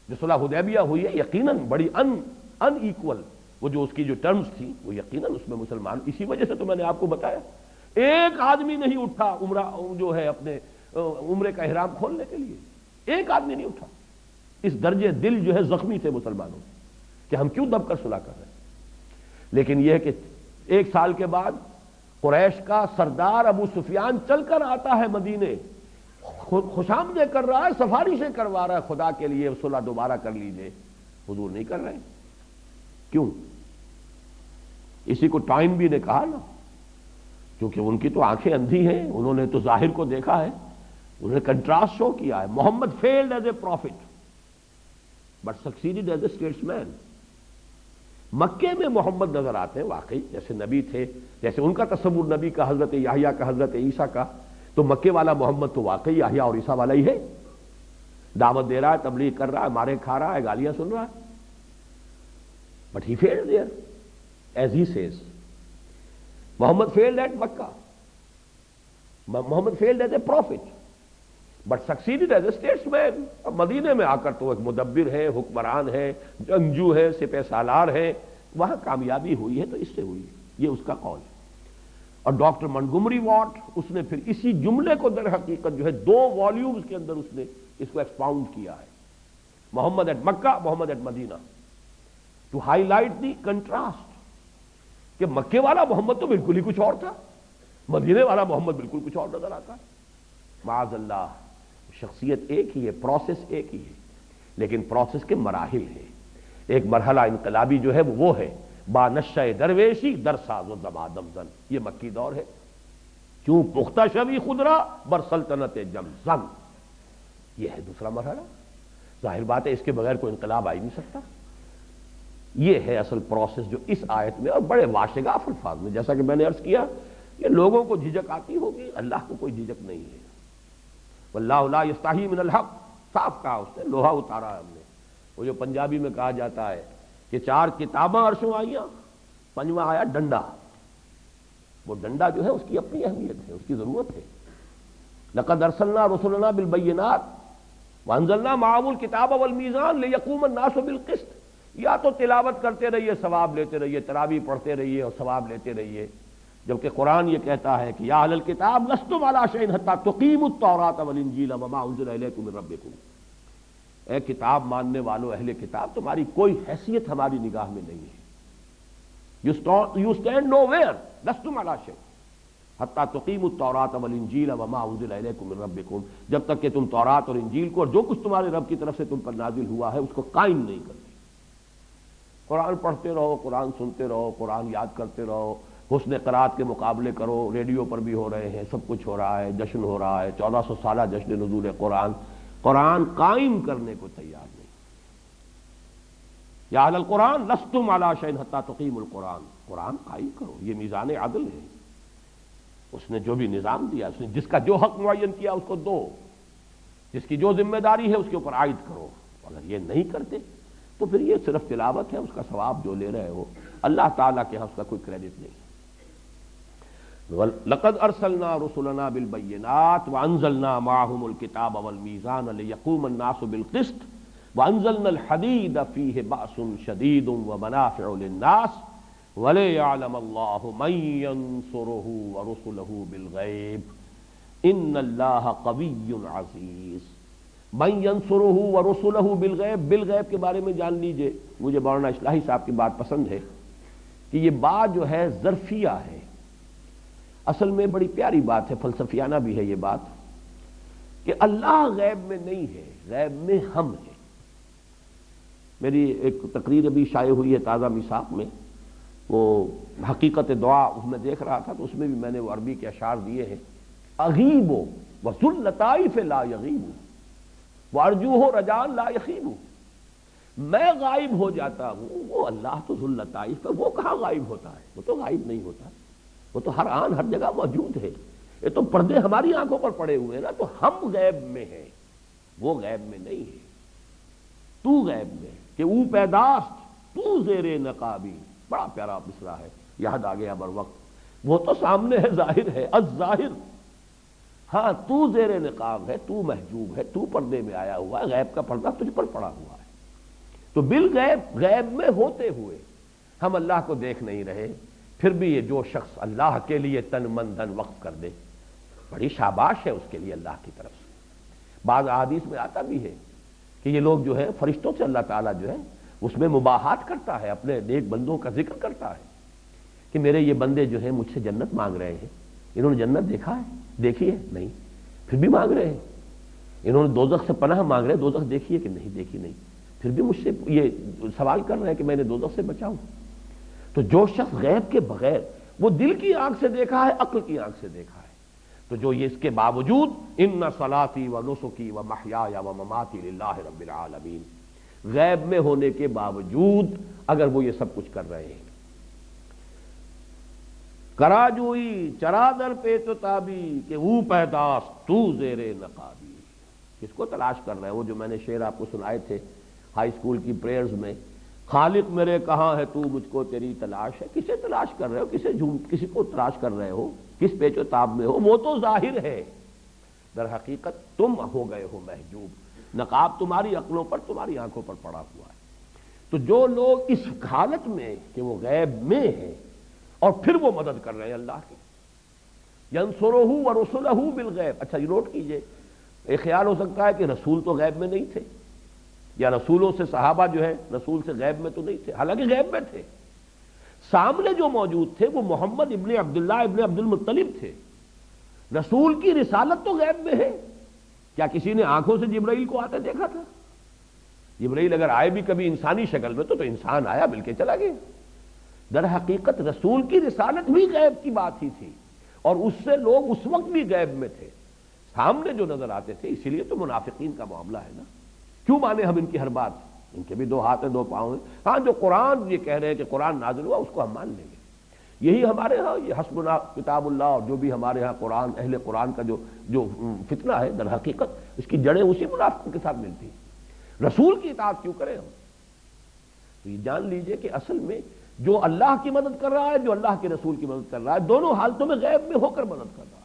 S1: جو صلح حدیبیہ ہوئی ہے یقیناً بڑی ان ایکول، وہ جو اس کی جو ٹرمز تھی وہ یقیناً اس میں مسلمان، اسی وجہ سے تو میں نے آپ کو بتایا ایک آدمی نہیں اٹھا عمرہ جو ہے اپنے عمرے کا احرام کھولنے کے لیے، ایک آدمی نہیں اٹھا، اس درجے دل جو ہے زخمی تھے مسلمانوں کہ ہم کیوں دب کر صلح کر رہے ہیں۔ لیکن یہ ہے کہ 1 سال کے بعد قریش کا سردار ابو سفیان چل کر آتا ہے مدینے، خوشامدیں کر رہا ہے، سفارشیں کروا رہا ہے، خدا کے لیے صلح دوبارہ کر لیجئے، حضور نہیں کر رہے، کیوں؟ اسی کو ٹائم بھی نے کہا نا، کیونکہ ان کی تو آنکھیں اندھی ہیں، انہوں نے تو ظاہر کو دیکھا ہے، انہوں نے کنٹراسٹ شو کیا ہے۔ Muhammad failed as a prophet but succeeded as a statesman مین۔ مکے میں محمد نظر آتے ہیں واقعی جیسے نبی تھے، جیسے ان کا تصور نبی کا حضرت یحییٰ کا، حضرت عیسیٰ کا، تو مکے والا محمد تو واقعی یحییٰ اور عیسیٰ والا ہی ہے، دعوت دے رہا ہے، تبلیغ کر رہا ہے، مارے کھا رہا ہے، گالیاں سن رہا ہے، but he failed there as he says. Muhammad failed at Mecca, Muhammad failed as a prophet but succeeded as a statesman مین۔ اب مدینے میں آ کر تو ایک مدبر ہے، حکمران ہے، جنگجو ہے، سپہ سالار ہے، وہاں کامیابی ہوئی ہے تو اس سے ہوئی ہے، یہ اس کا قول ہے۔ اور ڈاکٹر منگومری واٹ اس نے پھر اسی جملے کو در حقیقت جو ہے 2 والیومز کے اندر اس نے اس کو ایکسپاؤنڈ کیا ہے، Muhammad at Mecca, Muhammad at Medina, to highlight the contrast, کہ مکے والا محمد تو بالکل ہی کچھ اور تھا، مدینے والا محمد بالکل کچھ اور نظر آتا ہے۔ معاذ اللہ، شخصیت ایک ہی ہے، پروسیس ایک ہی ہے، لیکن پروسیس کے مراحل ہیں۔ ایک مرحلہ انقلابی جو ہے وہ ہے با نشہ درویشی در ساز و دمادم زن، یہ مکی دور ہے، کیوں پختہ شوی خدرا بر سلطنت جم زن، یہ ہے دوسرا مرحلہ۔ ظاہر بات ہے اس کے بغیر کوئی انقلاب آ ہی نہیں سکتا۔ یہ ہے اصل پروسیس جو اس آیت میں، اور بڑے واشگاف الفاظ میں، جیسا کہ میں نے عرض کیا یہ لوگوں کو جھجک آتی ہوگی، اللہ کو کوئی جھجک نہیں ہے۔ واللہ لا یستحی من الحق، صاف کہا اس نے، لوہا اتارا ہے ہم نے۔ وہ جو پنجابی میں کہا جاتا ہے کہ 4 کتاباں عرشوں آئیاں، 5واں آیا ڈنڈا۔ وہ ڈنڈا جو ہے اس کی اپنی اہمیت ہے، اس کی ضرورت ہے۔ لقد ارسلنا رسلنا بالبینات وانزلنا معهم الکتاب والمیزان لیقوم الناس بالقسط۔ یا تو تلاوت کرتے رہیے، ثواب لیتے رہیے، تراویح پڑھتے رہیے اور ثواب لیتے رہیے، جبکہ قرآن یہ کہتا ہے کہ یا اہل الکتاب لستم علی شیء حتی تقیموا التوراۃ والانجیل وما انزل الیکم من ربکم۔ اے کتاب ماننے والو، اہل کتاب، تمہاری کوئی حیثیت ہماری نگاہ میں نہیں ہے۔ You stand nowhere، لستم علی شیء حتی تقیموا التوراۃ والانجیل وما انزل الیکم من ربکم، جب تک کہ تم تورات اور انجیل کو اور جو کچھ تمہارے رب کی طرف سے تم پر نازل ہوا ہے اس کو قائم نہیں کرتے۔ قرآن پڑھتے رہو، قرآن سنتے رہو، قرآن یاد کرتے رہو، حسن قرات کے مقابلے کرو، ریڈیو پر بھی ہو رہے ہیں، سب کچھ ہو رہا ہے، جشن ہو رہا ہے، 1400 سالہ جشن نزول قرآن۔ قرآن قائم کرنے کو تیار نہیں۔ یا اہل القرآن لستم علی شیء حتی تقیموا القرآن، قرآن قائم کرو، یہ میزان عدل ہے۔ اس نے جو بھی نظام دیا، اس نے جس کا جو حق معین کیا اس کو دو، جس کی جو ذمہ داری ہے اس کے اوپر عائد کرو۔ اگر یہ نہیں کرتے تو پھر یہ صرف تلاوت ہے، اس کا ثواب جو لے رہے ہو اللہ تعالیٰ کے ہاں اس کا کوئی کریڈٹ نہیں۔ لقد ارسلنا رسلنا بالبینات وانزلنا معهم الکتاب والمیزان لیقوم الناس بالقسط وانزلنا الحدید فیہ بأس شدید ومنافع للناس ولیعلم اللہ من ینصرہ ورسلہ بالغیب ان اللہ قوی عزیز۔ من ینصرہ ورسلہ بالغیب، بالغیب کے بارے میں جان لیجئے۔ مجھے مولانا اصلاحی صاحب کی بات پسند ہے کہ یہ بات جو ہے ظرفیہ ہے، اصل میں بڑی پیاری بات ہے، فلسفیانہ بھی ہے یہ بات، کہ اللہ غیب میں نہیں ہے، غیب میں ہم ہیں۔ میری ایک تقریر ابھی شائع ہوئی ہے تازہ میثاق میں، وہ حقیقت دعا اس میں دیکھ رہا تھا، تو اس میں بھی میں نے وہ عربی کے اشعار دیے ہیں۔ اغیب وذو اللطائف لا یغیب وارجوہ رجان لا یخیب۔ میں غائب ہو جاتا ہوں، وہ اللہ تو ذو اللطائف ہے، وہ کہاں غائب ہوتا ہے؟ وہ تو غائب نہیں ہوتا، وہ تو ہر آن ہر جگہ موجود ہے۔ یہ تو پردے ہماری آنکھوں پر پڑے ہوئے ہیں نا، تو ہم غیب میں ہیں، وہ غیب میں نہیں ہے۔ تو غیب میں کہ او پیداست تو زیر نقابی، بڑا پیارا مصرع ہے، یاد آ گیا بر وقت۔ وہ تو سامنے ہے، ظاہر ہے، الظاہر، ہاں تو زیر نقاب ہے، تو محجوب ہے، تو پردے میں آیا ہوا ہے، غیب کا پردہ تجھ پر پڑا ہوا ہے۔ تو بالغیب، غیب میں ہوتے ہوئے ہم اللہ کو دیکھ نہیں رہے، پھر بھی یہ جو شخص اللہ کے لیے تن من دھن وقف کر دے، بڑی شاباش ہے اس کے لیے اللہ کی طرف سے۔ بعض احادیث میں آتا بھی ہے کہ یہ لوگ جو ہے فرشتوں سے اللہ تعالیٰ جو ہے اس میں مباحات کرتا ہے، اپنے نیک بندوں کا ذکر کرتا ہے کہ میرے یہ بندے جو ہیں مجھ سے جنت مانگ رہے ہیں، انہوں نے جنت دیکھا ہے؟ دیکھی ہے؟ نہیں، پھر بھی مانگ رہے ہیں۔ انہوں نے دوزخ سے پناہ مانگ رہے ہیں، دوزخ دیکھی ہے کہ نہیں؟ دیکھی نہیں، پھر بھی مجھ سے یہ سوال کر رہے ہیں کہ میں نے دوزخ سے بچاؤں۔ تو جو شخص غیب کے بغیر، وہ دل کی آنکھ سے دیکھا ہے، عقل کی آنکھ سے دیکھا ہے، تو جو یہ اس کے باوجود ان صلاتی و نسکی و محیای و مماتی للہ رب العالمین، غیب میں ہونے کے باوجود اگر وہ یہ سب کچھ کر رہے ہیں، کراجوئی چرادر پہ تو تابی کہ وہ پیداست تو زیر نقابی۔ کس کو تلاش کر رہے ہیں؟ وہ جو میں نے شعر آپ کو سنائے تھے ہائی اسکول کی پریئرز میں، خالق میرے کہاں ہے تو مجھ کو تیری تلاش ہے۔ کسے تلاش کر رہے ہو؟ کسی کو تلاش کر رہے ہو؟ کس پیچ و تاب میں ہو؟ وہ تو ظاہر ہے، در حقیقت تم ہو گئے ہو محجوب، نقاب تمہاری عقلوں پر، تمہاری آنکھوں پر پڑا ہوا ہے۔ تو جو لوگ اس حالت میں کہ وہ غیب میں ہیں اور پھر وہ مدد کر رہے ہیں اللہ کی، ینصرہ ورسلہ بالغیب۔ اچھا یہ نوٹ کیجئے، ایک خیال ہو سکتا ہے کہ رسول تو غیب میں نہیں تھے، یا رسولوں سے صحابہ جو ہے رسول سے غیب میں تو نہیں تھے، حالانکہ غیب میں تھے۔ سامنے جو موجود تھے وہ محمد ابن عبداللہ ابن عبد المطلب تھے۔ رسول کی رسالت تو غیب میں ہے، کیا کسی نے آنکھوں سے جبرائیل کو آتے دیکھا تھا؟ جبرائیل اگر آئے بھی کبھی انسانی شکل میں تو انسان آیا مل کے چلا گیا۔ در حقیقت رسول کی رسالت بھی غیب کی بات ہی تھی، اور اس سے لوگ اس وقت بھی غیب میں تھے، سامنے جو نظر آتے تھے۔ اسی لیے تو منافقین کا معاملہ ہے نا، کیوں مانے ہم ان کی ہر بات؟ ان کے بھی 2 ہاتھ ہیں 2 پاؤں ہیں۔ ہاں جو قرآن یہ کہہ رہے ہیں کہ قرآن نازل ہوا اس کو ہم مان لیں گے، یہی ہمارے ہاں یہ حسبنا کتاب اللہ اور جو بھی ہمارے ہاں قرآن اہل قرآن کا جو فتنہ ہے در حقیقت اس کی جڑیں اسی منافقت کے ساتھ ملتی ہیں۔ رسول کی اطاعت کیوں کریں ہم؟ تو یہ جان لیجئے کہ اصل میں جو اللہ کی مدد کر رہا ہے، جو اللہ کے رسول کی مدد کر رہا ہے، دونوں حالتوں میں غیب میں ہو کر مدد کر رہا ہے۔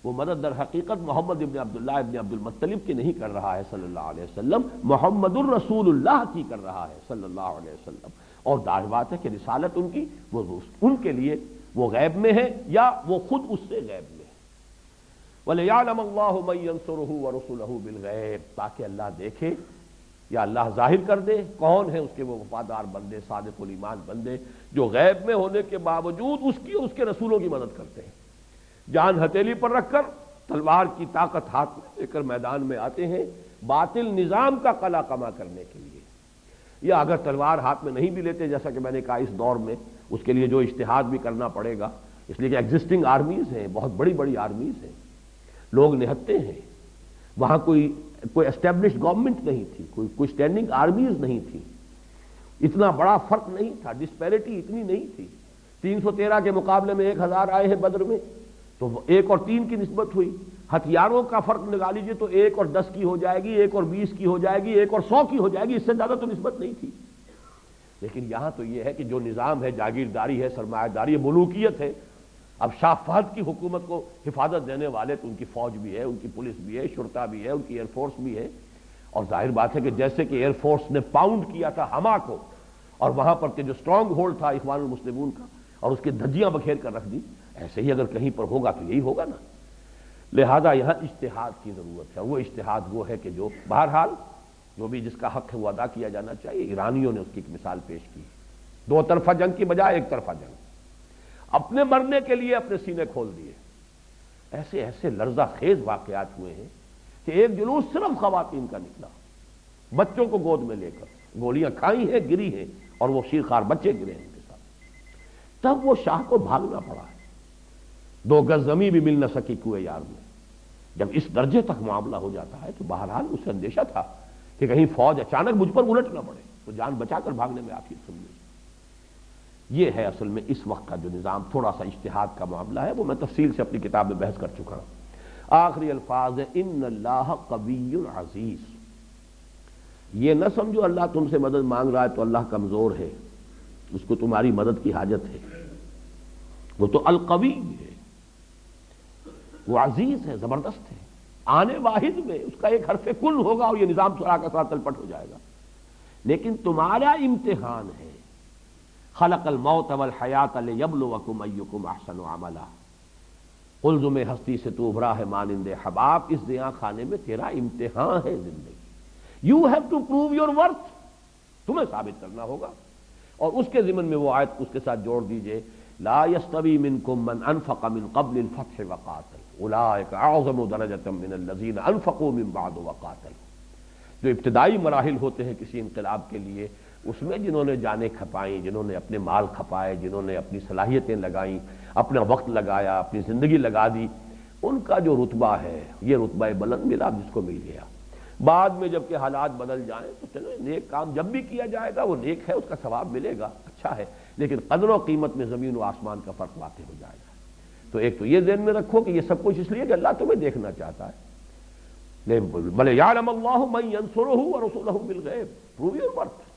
S1: وہ مدد در حقیقت محمد ابن عبداللہ ابن عبد المطلب کی نہیں کر رہا ہے صلی اللہ علیہ وسلم، محمد الرسول اللہ کی کر رہا ہے صلی اللہ علیہ وسلم۔ اور ظاہر بات ہے کہ رسالت ان کی وہ ان کے لیے وہ غیب میں ہے یا وہ خود اس سے غیب میں ہے۔ وَلِيَعْلَمَ اللَّهُ مَن يَنصُرُهُ وَرُسُلَهُ بِالْغَيْبِ، تاکہ اللہ دیکھے یا اللہ ظاہر کر دے کون ہے اس کے وہ وفادار بندے، صادق الایمان بندے جو غیب میں ہونے کے باوجود اس کی اور اس کے رسولوں کی مدد کرتے ہیں، جان ہتھیلی پر رکھ کر تلوار کی طاقت ہاتھ میں لے کر میدان میں آتے ہیں باطل نظام کا قلع کما کرنے کے لیے۔ یا اگر تلوار ہاتھ میں نہیں بھی لیتے، جیسا کہ میں نے کہا اس دور میں اس کے لیے جو اجتہاد بھی کرنا پڑے گا، اس لیے کہ ایگزسٹنگ آرمیز ہیں، بہت بڑی بڑی آرمیز ہیں، لوگ نہتے ہیں، وہاں کوئی اسٹیبلشڈ گورنمنٹ نہیں تھی، کوئی اسٹینڈنگ آرمیز نہیں تھی، اتنا بڑا فرق نہیں تھا، ڈسپیرٹی اتنی نہیں تھی۔ 313 کے مقابلے میں 1000 آئے ہیں بدر میں، تو 1 اور 3 کی نسبت ہوئی۔ ہتھیاروں کا فرق نکال لیجیے تو 1 اور 10 کی ہو جائے گی، 1 اور 20 کی ہو جائے گی، 1 اور 100 کی ہو جائے گی، اس سے زیادہ تو نسبت نہیں تھی۔ لیکن یہاں تو یہ ہے کہ جو نظام ہے، جاگیرداری ہے، سرمایہ داری ہے، ملوکیت ہے۔ اب شاہ فہد کی حکومت کو حفاظت دینے والے تو ان کی فوج بھی ہے، ان کی پولیس بھی ہے، شرطہ بھی ہے، ان کی ایئر فورس بھی ہے۔ اور ظاہر بات ہے کہ جیسے کہ ایئر فورس نے پاؤنڈ کیا تھا حما کو، اور وہاں پر کے جو اسٹرانگ ہولڈ تھا اخوان المسلمون کا، اور اس کی دھجیاں بکھیر کر رکھ دی، ایسے ہی اگر کہیں پر ہوگا تو یہی ہوگا نا۔ لہذا یہاں اجتہاد کی ضرورت ہے۔ وہ اجتہاد وہ ہے کہ جو بہرحال جو بھی جس کا حق ہے وہ ادا کیا جانا چاہیے۔ ایرانیوں نے اس کی ایک مثال پیش کی، 2 طرفہ جنگ کی بجائے 1 طرفہ جنگ، اپنے مرنے کے لیے اپنے سینے کھول دیے۔ ایسے ایسے لرزہ خیز واقعات ہوئے ہیں کہ ایک جلوس صرف خواتین کا نکلا، بچوں کو گود میں لے کر گولیاں کھائی ہیں، گری ہیں، اور وہ شیرخوار بچے گرے ہیں ان کے ساتھ۔ تب وہ شاہ کو بھاگنا پڑا ہے، 2 گز زمین بھی مل نہ سکی کوئے یار میں۔ جب اس درجے تک معاملہ ہو جاتا ہے تو بہرحال اسے اندیشہ تھا کہ کہیں فوج اچانک مجھ پر الٹ نہ پڑے، تو جان بچا کر بھاگنے میں آپ ہی سمجھے۔ یہ ہے اصل میں اس وقت کا جو نظام، تھوڑا سا اجتہاد کا معاملہ ہے، وہ میں تفصیل سے اپنی کتاب میں بحث کر چکا ہوں۔ آخری الفاظ ہے ان اللہ قوی عزیز۔ یہ نہ سمجھو اللہ تم سے مدد مانگ رہا ہے تو اللہ کمزور ہے، اس کو تمہاری مدد کی حاجت ہے، وہ تو القوی ہے، وہ عزیز ہے، زبردست ہے۔ آنے واحد میں اس کا ایک حرف کل ہوگا اور یہ نظام سرا کا سرا تلپٹ ہو جائے گا۔ لیکن تمہارا امتحان ہے، خلق الموت والحیات لیبلوکم ایکم احسن عملا۔ قلزم ہستی سے تو ابھرا ہے مانند حباب، اس دیاں خانے میں تیرا امتحان ہے زندگی۔ You have to prove your worth, تمہیں ثابت کرنا ہوگا۔ اور اس کے ضمن میں وہ آیت اس کے ساتھ جوڑ دیجئے، لا یستوی منکم من انفق من قبل الفتح وقاتل اولئک اعظم درجۃ من الذین انفقوا من بعد وقاتلوا۔ جو ابتدائی مراحل ہوتے ہیں کسی انقلاب کے لیے، اس میں جنہوں نے جانیں کھپائیں، جنہوں نے اپنے مال کھپائے، جنہوں نے اپنی صلاحیتیں لگائیں، اپنا وقت لگایا، اپنی زندگی لگا دی، ان کا جو رتبہ ہے یہ رتبہ بلند ملا جس کو مل گیا۔ بعد میں جب کہ حالات بدل جائیں تو چلو نیک کام جب بھی کیا جائے گا وہ نیک ہے، اس کا ثواب ملے گا، اچھا ہے، لیکن قدر و قیمت میں زمین و آسمان کا فرق واقع ہو جائے گا۔ تو ایک تو یہ ذہن میں رکھو کہ یہ سب کچھ اس لیے کہ اللہ تمہیں دیکھنا چاہتا ہے۔ بلے یعلم اللہ من ینصرہ ورسولہ بالغیب، پروو یور ورتھ۔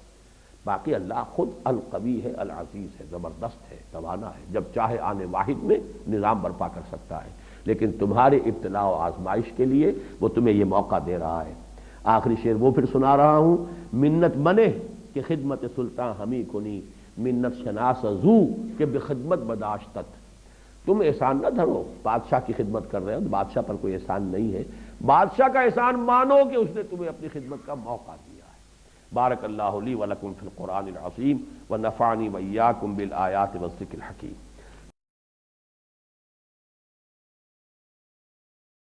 S1: باقی اللہ خود القوی ہے، العزیز ہے، زبردست ہے، توانا ہے، جب چاہے آنے واحد میں نظام برپا کر سکتا ہے۔ لیکن تمہارے ابتلاء و آزمائش کے لیے وہ تمہیں یہ موقع دے رہا ہے۔ آخری شعر وہ پھر سنا رہا ہوں، منت منے کہ خدمت سلطان ہمیں کنی، منت شناس زو کہ بخدمت بداشتت۔ تم احسان نہ دھرو، بادشاہ کی خدمت کر رہے ہو، بادشاہ پر کوئی احسان نہیں ہے، بادشاہ کا احسان مانو کہ اس نے تمہیں اپنی خدمت کا موقع دیا ہے۔ بارک اللہ لی ولکم فی القرآن العظیم ونفعنی وإیاکم بالآیات والذکر الحکیم۔